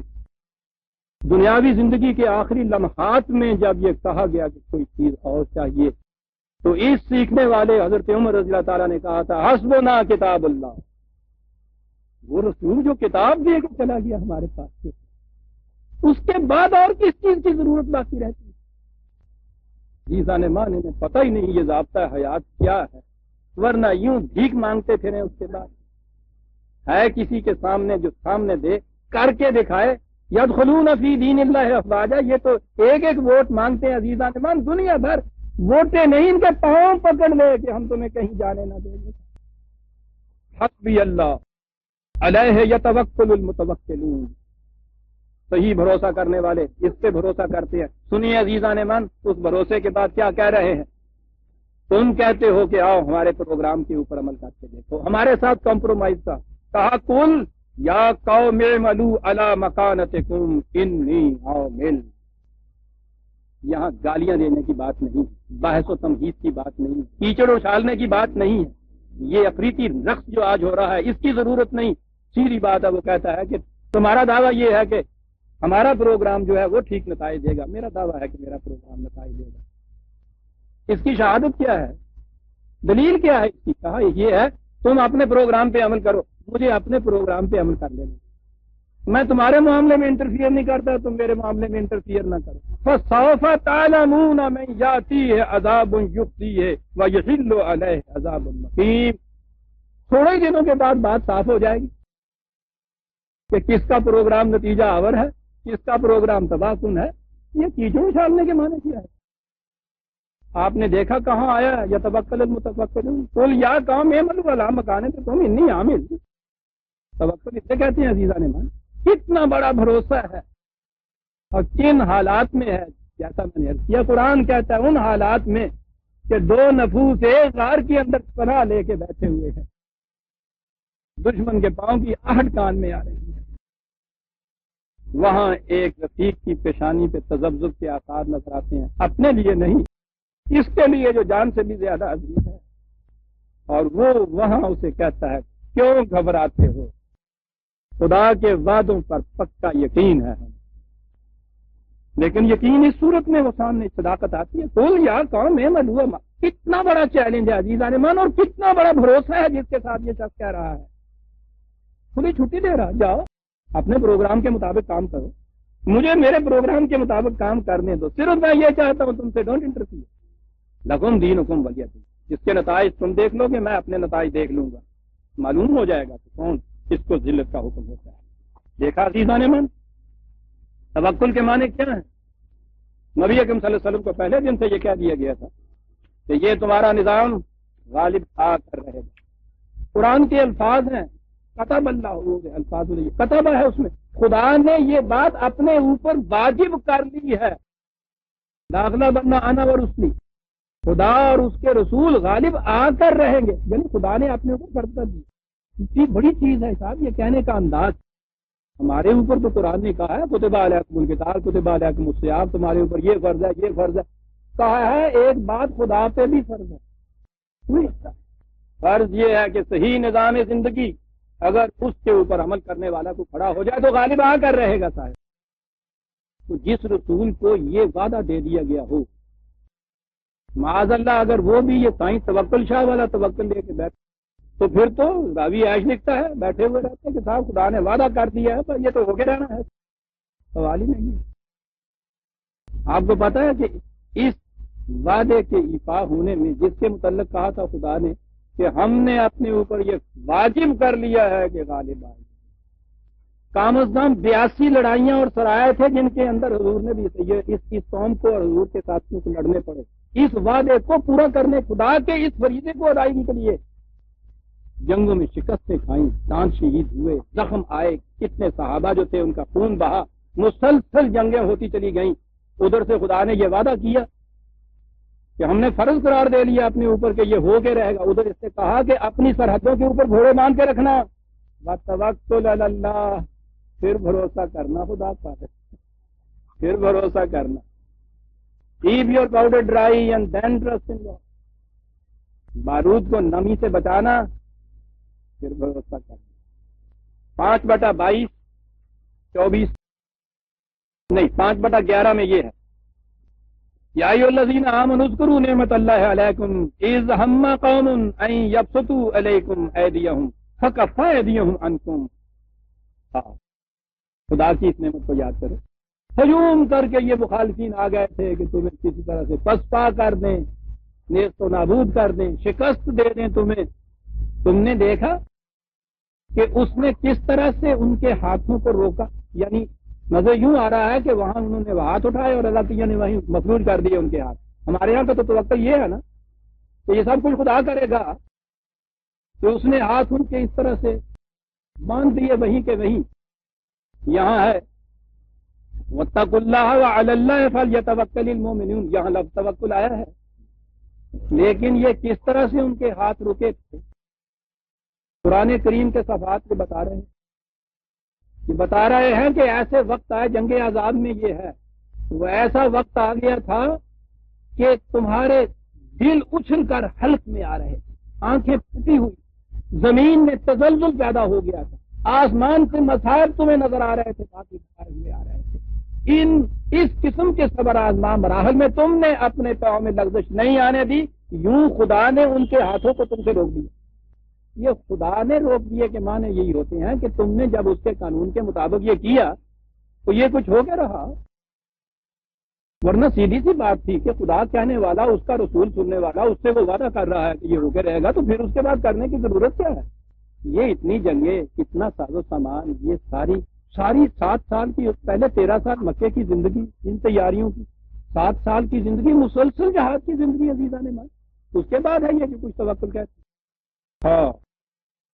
دنیاوی زندگی کے آخری لمحات میں جب یہ کہا گیا کہ کوئی چیز اور چاہیے، تو اس سیکھنے والے حضرت عمر رضی اللہ تعالیٰ نے کہا تھا حسبنا کتاب اللہ، وہ رسول جو کتاب دے کے چلا گیا ہمارے پاس سے، اس کے بعد اور کس چیز کی ضرورت باقی رہتی ہے؟ جیسان مان انہیں پتہ ہی نہیں یہ ضابطہ حیات کیا ہے، ورنہ یوں بھیک مانگتے پھریں اس کے بعد۔ ہے کسی کے سامنے جو سامنے دے کر کے دکھائے، یدخلون فی دین اللہ افواجا، یہ تو ایک ایک ووٹ مانگتے ہیں عزیزان مان، دنیا بھر ووٹیں نہیں، ان کے پاؤں پکڑ لے کہ ہم تمہیں کہیں جانے نہ دیں گے۔ حسبی اللہ علیہ یتوکل المتوکلون، صحیح بھروسہ کرنے والے اس پہ بھروسہ کرتے ہیں۔ سنیے عزیزان من، اس بھروسے کے بعد کیا کہہ رہے ہیں؟ تم کہتے ہو کہ آؤ ہمارے پروگرام کے اوپر عمل کر کے دیکھو، ہمارے ساتھ کمپرومائز کا کہا، کل یا قوم اعملوا علی مکانتکم انی عامل۔ یہاں گالیاں دینے کی بات نہیں، بحث و تمہید کی بات نہیں، کیچڑ اچھالنے کی بات نہیں ہے، یہ افریطی رقص جو آج ہو رہا ہے اس کی ضرورت نہیں۔ سیدھی بات ہے، وہ کہتا ہے کہ تمہارا دعویٰ یہ ہے کہ ہمارا پروگرام جو ہے وہ ٹھیک نتائج دے گا، میرا دعویٰ ہے کہ میرا پروگرام نتائج دے گا۔ اس کی شہادت کیا ہے؟ دلیل کیا ہے اس کی؟ کہا یہ ہے تم اپنے پروگرام پہ عمل کرو، مجھے اپنے پروگرام پہ عمل کر لینا، میں تمہارے معاملے میں انٹرفیئر نہیں کرتا، تم میرے معاملے میں انٹرفیئر نہ کرو۔ فَسَوْفَ تَعْلَمُونَ مَنْ يَأْتِيهِ عَذَابٌ يُخْزِيهِ وَيَحِلُّ عَلَيْهِ عَذَابٌ مُقِيمٌ۔ تھوڑے ہی دنوں کے بعد بات صاف ہو جائے گی کہ کس کا پروگرام نتیجہ آور ہے، کس کا پروگرام تباہ کن ہے۔ یہ کیچڑ اچھالنے کے معنی کیا ہے؟ آپ نے دیکھا کہاں آیا ہے یتوکل المتوکلون، قل یا قوم اعملوا علی مکانتکم انی عامل۔ توکل اسے کہتے ہیں عزیزان مان، کتنا بڑا بھروسہ ہے اور کن حالات میں ہے۔ جیسا میں نے عرض کیا، قرآن کہتا ہے ان حالات میں کہ دو نفوس ایک غار کے اندر پناہ لے کے بیٹھے ہوئے ہیں، دشمن کے پاؤں کی آہٹ کان میں آ رہی ہے، وہاں ایک رفیق کی پیشانی پہ تذبذب کے آثار نظر آتے ہیں، اپنے لیے نہیں، اس کے لیے جو جان سے بھی زیادہ عزیز ہے، اور وہ وہاں اسے کہتا ہے کیوں گھبراتے ہو، خدا کے وعدوں پر پکا یقین ہے ہمیں۔ لیکن یقین اس صورت میں وہ سامنے صداقت آتی ہے۔ قل یا قوم اعملوا، کتنا بڑا چیلنج ہے عزیزان مان، اور کتنا بڑا بھروسہ ہے جس کے ساتھ یہ شخص کہہ رہا ہے۔ کھلی چھٹی دے رہا، جاؤ اپنے پروگرام کے مطابق کام کرو، مجھے میرے پروگرام کے مطابق کام کرنے دو، صرف میں یہ چاہتا ہوں تم سے ڈونٹ انٹرفیئر، لکم دینکم ولی دین۔ جس کے نتائج تم دیکھ لو گے میں اپنے نتائج دیکھ لوں گا، معلوم ہو جائے گا کہ کون اس کو ذلت کا حکم ہوتا ہے۔ دیکھا عزیزان من، توکل کے معنی کیا ہیں؟ نبی اکرم صلی اللہ علیہ وسلم کو پہلے دن سے یہ کہہ دیا گیا تھا کہ یہ تمہارا نظام غالب آ کر رہے گا۔ قرآن کے الفاظ ہیں، کتب اللہ، الفاظ کتب ہے، اس میں خدا نے یہ بات اپنے اوپر واجب کر لی ہے۔ داخلہ بننا آنا و رسلی، خدا اور اس کے رسول غالب آ کر رہیں گے، یعنی خدا نے اپنے اوپر فرض کر دی۔ اتنی بڑی چیز ہے صاحب یہ کہنے کا انداز۔ ہمارے اوپر تو قرآن نے کہا ہے کتب علیکم القتال کتب علیکم الصیام، تمہارے اوپر یہ فرض ہے یہ فرض ہے، کہا ہے ایک بات خدا پہ بھی فرض ہے۔ فرض یہ ہے کہ صحیح نظام زندگی اگر اس کے اوپر عمل کرنے والا کو کھڑا ہو جائے تو غالب آ کر رہے گا صاحب۔ تو جس رسول کو یہ وعدہ دے دیا گیا ہو، معاذ اللہ اگر وہ بھی یہ سائنس توکل شاہ والا توکل لے کے بیٹھ تو پھر تو راوی عائش لکھتا ہے بیٹھے ہوئے رہتے ہیں کہ صاحب خدا نے وعدہ کر دیا ہے پر یہ تو ہو کے رہنا ہے، سوال ہی نہیں ہے۔ آپ کو پتا ہے کہ اس وعدے کے ایفا ہونے میں جس کے متعلق کہا تھا خدا نے کہ ہم نے اپنے اوپر یہ واجب کر لیا ہے کہ غالب آئے، کم از کم 82 لڑائیاں اور سرائے تھے جن کے اندر حضور نے بھی اس قوم کو اور حضور کے ساتھیوں کو لڑنے پڑے، اس وعدے کو پورا کرنے، خدا کے اس فریضے کو ادائیگی کے لیے جنگوں میں شکستیں کھائیں، دان شہید ہوئے، زخم آئے، کتنے صحابہ جو تھے ان کا خون بہا، مسلسل جنگیں ہوتی چلی گئیں۔ ادھر سے خدا نے یہ وعدہ کیا کہ ہم نے فرض قرار دے لیا اپنے اوپر کہ یہ ہو کے رہے گا، ادھر اس سے کہا کہ اپنی سرحدوں کے اوپر گھوڑے باندھ کے رکھنا، وَتَوَکَّلْ عَلَى اللَّهِ، پھر بھروسہ کرنا خدا پر، پھر بھروسہ کرنا، keep your powder dry and then trust in God، بارود کو نمی سے بچانا پھر بھروسہ کرنا۔ 5/22 24 نہیں 5/11 میں یہ ہے، یا ایھا الذین آمنوا اذکروا نعمت اللہ علیکم اذ ہم قوم ان یبسطوا علیکم ایدیہم فکف ایدیہم عنکم ہاں خدا کی اس نعمت کو یاد کرو. ہجوم کر کے یہ مخالفین آ گئے تھے کہ تمہیں کسی طرح سے پسپا کر دیں, نیست و نابود کر دیں, شکست دے دیں تمہیں. تم نے دیکھا کہ اس نے کس طرح سے ان کے ہاتھوں کو روکا. یعنی نظر یوں آ رہا ہے کہ وہاں انہوں نے ہاتھ اٹھائے اور اللہ تعالیٰ نے وہیں مفلوج کر دیے ان کے ہاتھ. ہمارے یہاں کا تو توقع یہ ہے نا کہ یہ سب کچھ خدا کرے گا, کہ اس نے ہاتھ ان کے اس طرح سے باندھ دیے وہیں کے وہیں. یہاں ہے واتقوا اللہ وعلی اللہ فلیتوکل المؤمنون, یہاں لفظ توکل آیا ہے, لیکن یہ کس طرح سے ان کے ہاتھ رکے تھے قرآن کریم کے صفحات کے بتا رہے ہیں. یہ بتا رہے ہیں کہ ایسے وقت آئے, جنگ آزاد میں یہ ہے, وہ ایسا وقت آ گیا تھا کہ تمہارے دل اچھل کر حلق میں آ رہے تھے, آنکھیں پھٹی ہوئی, زمین میں تزلزل پیدا ہو گیا تھا, آسمان سے مصائب تمہیں نظر آ رہے تھے, باقی ہوئے آ رہے تھے. اس قسم کے صبر آزما مراحل میں تم نے اپنے پاؤں میں لغزش نہیں آنے دی, یوں خدا نے ان کے ہاتھوں کو تم سے روک دیا. یہ خدا نے روک دیے کے معنی یہی ہوتے ہیں کہ تم نے جب اس کے قانون کے مطابق یہ کیا تو یہ کچھ ہو کے رہا, ورنہ سیدھی سی بات تھی کہ خدا کہنے والا, اس کا رسول سننے والا, اس سے وہ وعدہ کر رہا ہے کہ یہ ہو کے رہے گا, تو پھر اس کے بعد کرنے کی ضرورت کیا ہے. یہ اتنی جنگیں, اتنا ساز و سامان, یہ ساری 7 سال کی, پہلے 13 سال مکے کی زندگی, ان تیاریوں کی 7 سال کی زندگی, مسلسل جہاد کی زندگی عزیزان نے مان, اس کے بعد ہے یہ کہ کچھ توکل کہتے. ہاں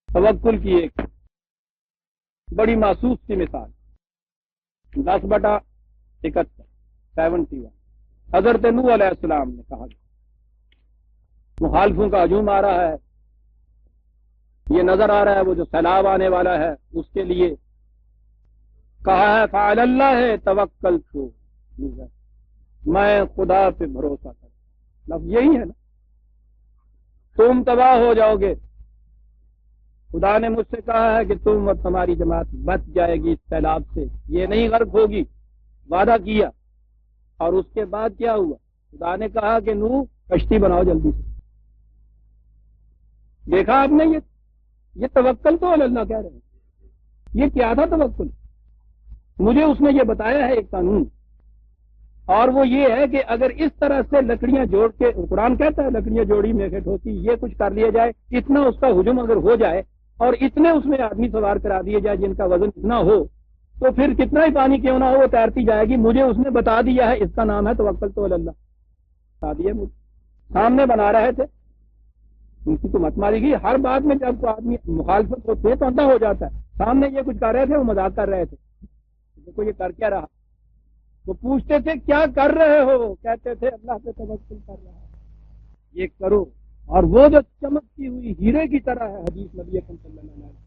توکل کی ایک بڑی محسوس سی مثال 10/71 71 حضرت نوح علیہ السلام نے کہا مخالفوں کا ہجوم آ رہا ہے, یہ نظر آ رہا ہے وہ جو سیلاب آنے والا ہے, اس کے لیے کہا ہے فعلی اللہ ہے توکلت, میں خدا پہ بھروسہ کر. لفظ یہی ہے نا, تم تباہ ہو جاؤ گے, خدا نے مجھ سے کہا ہے کہ تم اور تمہاری جماعت بچ جائے گی اس سیلاب سے, یہ نہیں غرق ہوگی, وعدہ کیا. اور اس کے بعد کیا ہوا, خدا نے کہا کہ نوح کشتی بناؤ جلدی سے. دیکھا آپ نے یہ توکل تو اللہ کہہ رہے ہیں. یہ کیا تھا توکل؟ مجھے اس نے یہ بتایا ہے ایک قانون, اور وہ یہ ہے کہ اگر اس طرح سے لکڑیاں جوڑ کے, قرآن کہتا ہے لکڑیاں جوڑی میں کھٹ ہوتی, یہ کچھ کر لیا جائے, اتنا اس کا ہجوم اگر ہو جائے اور اتنے اس میں آدمی سوار کرا دیے جائے جن کا وزن اتنا ہو, تو پھر کتنا ہی پانی کیوں نہ ہو وہ تیرتی جائے گی. مجھے اس نے بتا دیا ہے, اس کا نام ہے توکل تو اللہ. بتا دیا مجھے, سامنے بنا رہے تھے, ان کی تو مت ماری گئی. ہر بات میں جب کوئی آدمی مخالفت ہوتی ہے تو اندھا ہو جاتا ہے. سامنے یہ کچھ کر رہے تھے, وہ مذاق کر رہے تھے, دیکھو یہ کر کیا رہا. وہ پوچھتے تھے کیا کر رہے ہو, کہتے تھے اللہ پہ توکل کر رہا ہے. یہ کرو, اور وہ جو چمکتی ہوئی ہیرے کی طرح ہے حدیث نبی اکرم صلی اللہ علیہ وسلم.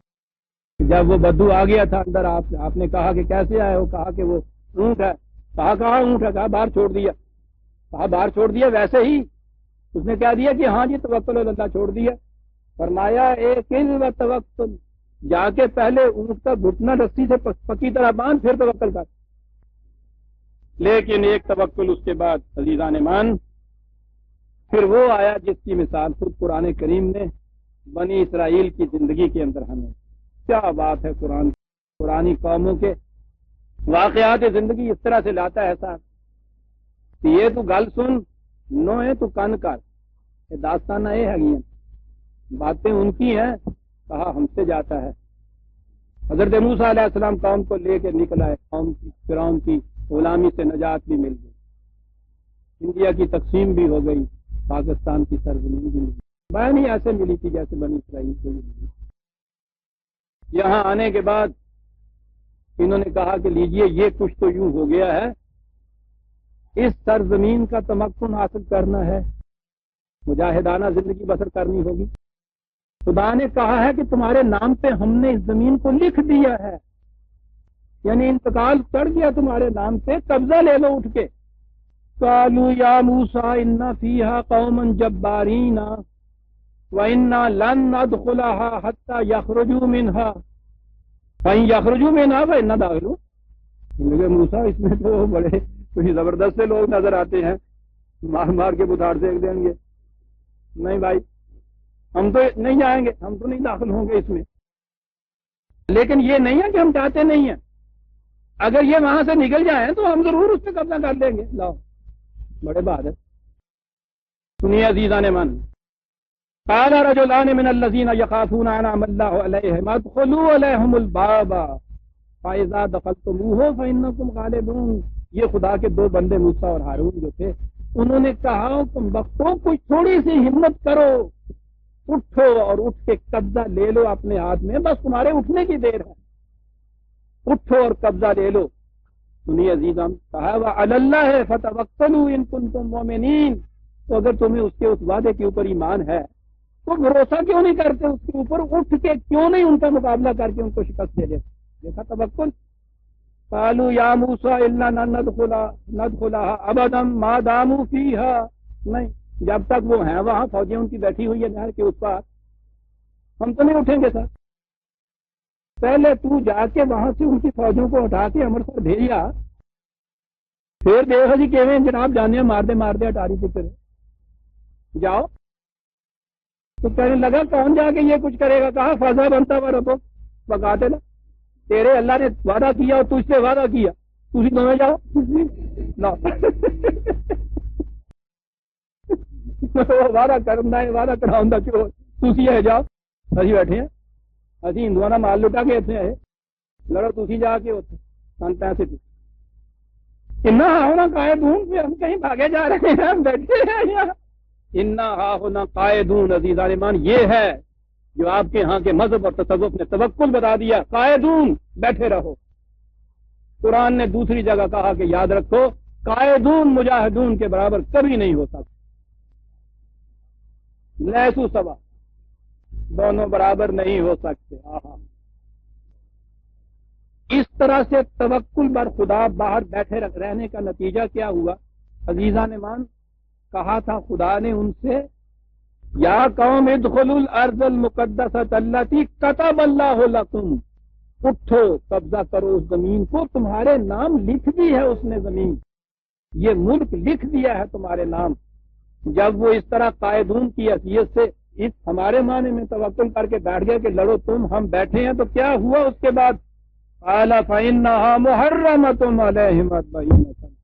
جب وہ بدو آ گیا تھا اندر, آپ نے کہا کہ کیسے آئے ہو, کہا کہ وہ اونٹ ہے. کہاں اونٹ ہے, کہا باہر چھوڑ دیا. کہا باہر چھوڑ دیا, ویسے ہی اس نے کہہ دیا کہ ہاں جی توکل اللہ چھوڑ دیا. فرمایا ایک و توکل, جا کے پہلے اونٹ کا گھٹنا رسی سے پکی طرح باندھ, پھر توکل کر. لیکن ایک توکل اس کے بعد عزیزان ایمان پھر وہ آیا جس کی مثال خود قرآن کریم نے بنی اسرائیل کی زندگی کے اندر ہمیں, کیا بات ہے, قرآنی قوموں کے واقعات زندگی اس طرح سے لاتا ہے ایسا کہ یہ تو گل سن نو ہے تو کن کر, یہ داستانہ یہ ہے, باتیں ان کی ہیں, کہا ہم سے جاتا ہے. حضرت موسیٰ علیہ السلام قوم کو لے کے نکل آئے, قوم کی فرعون کی غلامی سے نجات بھی مل گئی, انڈیا کی تقسیم بھی ہو گئی, پاکستان کی سرزمین بھی ملی. میں نہیں ایسے ملی تھی جیسے بنی اسرائیل کو ملی. یہاں آنے کے بعد انہوں نے کہا کہ لیجئے یہ کچھ تو یوں ہو گیا ہے, اس سرزمین کا تمکن حاصل کرنا ہے, مجاہدانہ زندگی بسر کرنی ہوگی. خدا نے کہا ہے کہ تمہارے نام پہ ہم نے اس زمین کو لکھ دیا ہے, یعنی انتقال چڑھ گیا تمہارے نام پہ, قبضہ لے لو اٹھ کے. قالوا یا موسیٰ ان فیہا قوما جبارین وَإِنَّا لَن نَّدْخُلَهَا حَتَّى يَخْرُجُوا مِنْهَا فَإِن يَخْرُجُوا مِنْهَا فَإِنَّا دَاخِلُونَ. لگے موسیٰ اس میں تو بڑے کوئی زبردست سے لوگ نظر آتے ہیں, مار کے بتاڑ سے دیں گے. نہیں بھائی, ہم تو نہیں جائیں گے, ہم تو نہیں داخل ہوں گے اس میں. لیکن یہ نہیں ہے کہ ہم چاہتے نہیں ہیں، اگر یہ وہاں سے نکل جائیں تو ہم ضرور اس پہ قبضہ کر لیں گے. لاؤ بڑے بہادر. سنیے عزیزان من، قال رجلان من الذين يخافون انعم الله عليهم ادخلوا عليهم الباب فاذا دخلتموه فانكم غالبون. یہ خدا کے دو بندے موسیٰ اور ہارون جو تھے، انہوں نے کہا تم بختوں کچھ تھوڑی سی ہمت کرو، اٹھو اور اٹھ کے قبضہ لے لو اپنے ہاتھ میں، بس تمہارے اٹھنے کی دیر ہے، اٹھو اور قبضہ لے لو. سنیے عزیزان، کہا وعلی اللہ فتوکلوا ان کنتم مؤمنین. تو اگر تمہیں اس کے اس وعدے کے اوپر ایمان ہے تو بھروسہ کیوں نہیں کرتے اس کے اوپر، اٹھ کے کیوں نہیں ان کا مقابلہ کر کے ان کو شکست دے دیتے. دیکھا توکل. قالوا یا موسیٰ الا ندخلها ابدا ما داموا فیہا. نہیں، جب تک وہ ہیں وہاں، فوجیں ان کی بیٹھی ہوئی ہے نہر کے اس پار، ہم تو نہیں اٹھیں گے سر. پہلے تو جا کے وہاں سے ان کی فوجوں کو ہٹا کے امرتسر بھیجا، پھر دیکھو جی کیویں جناب جانے مار دے اٹاری سے جاؤ. تو کہنے لگا کون جا کے یہ کچھ کرے گا؟ کہا فضا بنتا ہوا ربو بکاتے نا، تیرے اللہ نے وعدہ کیا اور تجھ سے وعدہ کیا، تھی دونوں جاؤ. وعدہ کرنا ہے، وعدہ کراؤں گا کیوں تھی ہے جاؤ. ابھی بیٹھے ہیں ابھی ہندوانہ مال لٹا کے اتنے آئے، لڑو تھی جا کے اتنے سن 65 اتنا ہونا قائدون پہ ہم کہیں بھاگے جا رہے ہیں، ہم بیٹھے ہیں یہاں. انا ہا ہونا قائدون. عزیزان ایمان، یہ ہے جو آپ کے ہاں کے مذہب اور تصوف نے توکل بتا دیا. قائدون، بیٹھے رہو. قرآن نے دوسری جگہ کہا کہ یاد رکھو قائدون مجاہدون کے برابر کبھی نہیں ہو سکتے. لیسو سوا، دونوں برابر نہیں ہو سکتے. اس طرح سے توکل بر خدا باہر بیٹھے رہنے کا نتیجہ کیا ہوا؟ عزیزان ایمان، کہا تھا خدا نے ان سے یا قوم ادخلوا الارض المقدسۃ التی کتب اللہ لکم. اٹھو، قبضہ کرو اس زمین کو، تمہارے نام لکھ دی ہے اس نے زمین، یہ ملک لکھ دیا ہے تمہارے نام. جب وہ اس طرح قائدون کی حیثیت سے اس ہمارے معنی میں توکل کر کے بیٹھ گئے کہ لڑو تم، ہم بیٹھے ہیں، تو کیا ہوا اس کے بعد؟ قال فإنها محرمة علیہم 40 سنة.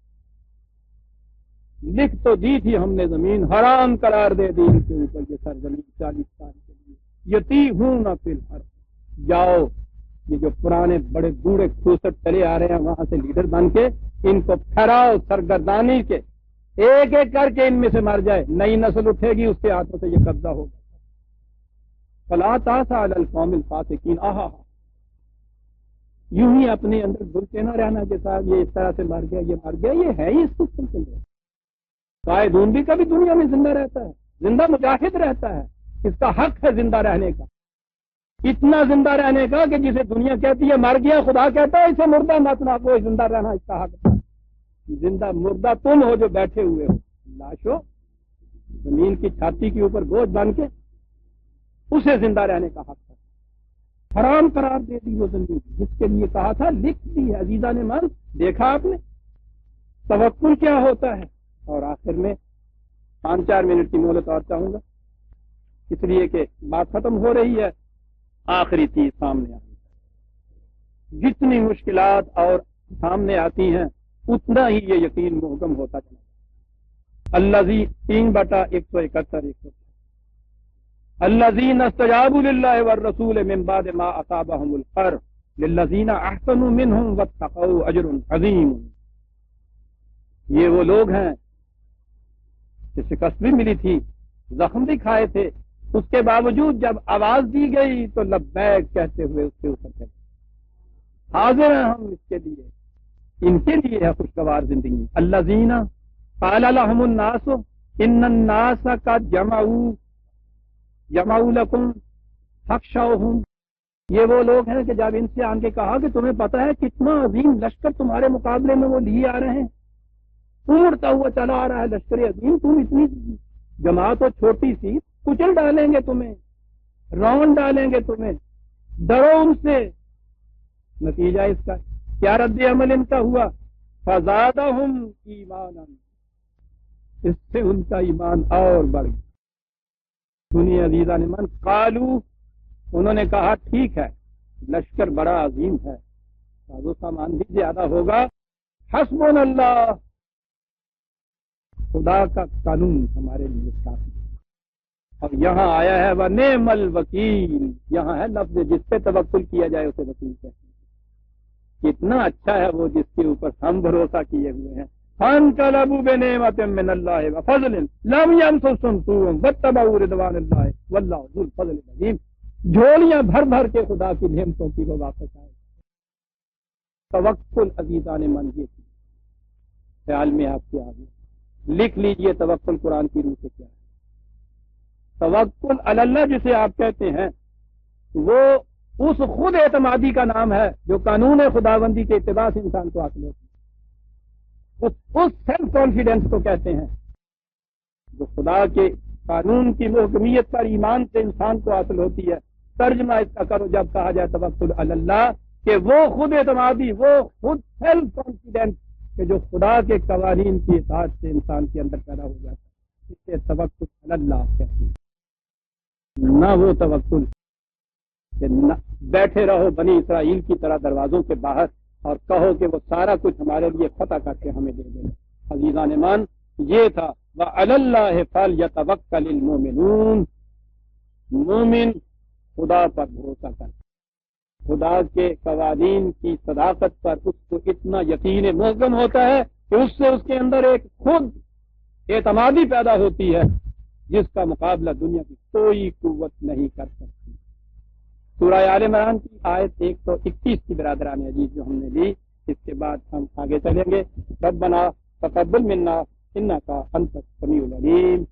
لکھ تو دی تھی ہم نے زمین، حرام قرار دے دی ان کے اوپر یہ سرزمین 40 سال کے لیے. یتیہون فی الارض. جاؤ، یہ جو پرانے بڑے بوڑھے کھوسٹ چلے آ رہے ہیں وہاں سے لیڈر بن کے ان کو پھیراؤ سرگردانی کے، ایک ایک کر کے ان میں سے مر جائے. نئی نسل اٹھے گی، اس کے ہاتھوں سے یہ قبضہ ہوگا. فلا تأس علی القوم الفاسقین. یوں ہی اپنے اندر بھولتے نہ رہنا کہ صاحب یہ اس طرح سے مر گیا، یہ مر گیا. یہ ہے ہی اس سسٹم کے لیے. قائدون بھی کبھی دنیا میں زندہ رہتا ہے، زندہ مجاہد رہتا ہے، اس کا حق ہے زندہ رہنے کا، اتنا زندہ رہنے کا کہ جسے دنیا کہتی ہے مر گیا، خدا کہتا ہے اسے مردہ مت نہ کوئی زندہ رہنا اس کا حق ہے. زندہ مردہ تم ہو جو بیٹھے ہوئے ہو، لاشو زمین کی چھاتی کے اوپر بوجھ بن کے، اسے زندہ رہنے کا حق ہے. حرام قرار دے دی وہ زمین جس کے لیے کہا تھا لکھ دی ہے. عزیزان من، دیکھا آپ نے توکل کیا ہوتا ہے. اور آخر میں 5-4 منٹ کی مہلت اور چاہوں گا، اس لیے کہ بات ختم ہو رہی ہے. آخری چیز سامنے آئی ہے، جتنی مشکلات اور سامنے آتی ہیں اتنا ہی یہ یقین محکم ہوتا چلا. الذی 3/171 الذین استجابوا للہ والرسول من بعد ما اصابهم القرح للذین احسنوا منهم واتقوا اجر عظیم. یہ وہ لوگ ہیں کہ شکست بھی ملی تھی، زخم بھی کھائے تھے، اس کے باوجود جب آواز دی گئی تو لبیک کہتے ہوئے اس کے اوپر چلے. حاضر ہیں ہم اس کے لیے، ان کے لیے ہے خوشگوار زندگی. الذین قال لهم الناس ان الناس قد جمعوا لکم فاخشوہم. یہ وہ لوگ ہیں کہ جب ان سے آن کے کہا کہ تمہیں پتہ ہے کتنا عظیم لشکر تمہارے مقابلے میں وہ لیے آ رہے ہیں، اڑتا ہوا چلا آ رہا ہے لشکر عظیم، تم اتنی جماعت ہو چھوٹی سی، کچل ڈالیں گے تمہیں، رون ڈالیں گے تمہیں، ڈرو ان سے. نتیجہ اس کا کیا رد عمل ان کا ہوا؟ فزادہم ایمانا، اس سے ان کا ایمان اور بڑھ گیا. سنیے عزیزان من، قالو، انہوں نے کہا ٹھیک ہے لشکر بڑا عظیم ہے، ساز و سامان بھی زیادہ ہوگا. حسبنا اللہ، خدا کا قانون ہمارے لیے کافی ہے. اور یہاں آیا ہے وَنِعْمَ الْوَكِيلُ، یہاں ہے لفظ جس پہ توکل کیا جائے اسے وکیل کہتے ہیں. کتنا اچھا ہے وہ جس کے اوپر ہم بھروسہ کیے ہوئے ہیں. فَانْقَلَبُوا بِنِعْمَةٍ مِّنَ اللَّهِ وَفَضْلٍ لَّمْ يَمْسَسْهُمْ سُوءٌ وَاتَّبَعُوا رِضْوَانَ اللَّهِ وَاللَّهُ ذُو الْفَضْلِ الْعَظِيمِ. جھولیاں بھر بھر کے خدا کی نعمتوں کی وہ واپس آئے. توکل عزیزان من یہ تھی. خیال میں آپ کے آگے لکھ لیجئے توکل قرآن کی روح سے کیا ہے. توکل علی اللہ جسے آپ کہتے ہیں وہ اس خود اعتمادی کا نام ہے جو قانون خداوندی کے اتباع سے انسان کو حاصل ہوتی ہے. اس سیلف کانفیڈنس کو کہتے ہیں جو خدا کے قانون کی محکمیت پر ایمان سے انسان کو حاصل ہوتی ہے. ترجمہ اس کا کرو جب کہا جائے توکل علی اللہ کہ وہ خود اعتمادی، وہ خود سیلف کانفیڈنس کہ جو خدا کے قوانین کی اطاعت سے انسان کے اندر پیدا ہو جاتا ہے، اس سے توکل علی اللہ کہتے ہیں. نہ وہ توکل کہ بیٹھے رہو بنی اسرائیل کی طرح دروازوں کے باہر اور کہو کہ وہ سارا کچھ ہمارے لیے فتح کر کے ہمیں دے دے. عزیزان ایمان یہ تھا وَعَلَى اللَّهِ فَلْيَتَوَكَّلِ الْمُؤْمِنُونَ. مومن خدا پر بھروسہ کر، خدا کے قوانین کی صداقت پر اس کو اتنا یقین محکم ہوتا ہے کہ اس سے اس کے اندر ایک خود اعتمادی پیدا ہوتی ہے جس کا مقابلہ دنیا کی کوئی قوت نہیں کر سکتی. سورہ آل عمران کی آیت 121 کی برادران عزیز جو ہم نے لی، اس کے بعد ہم آگے چلیں گے. ربنا تقبل منا انک انت السمیع العلیم.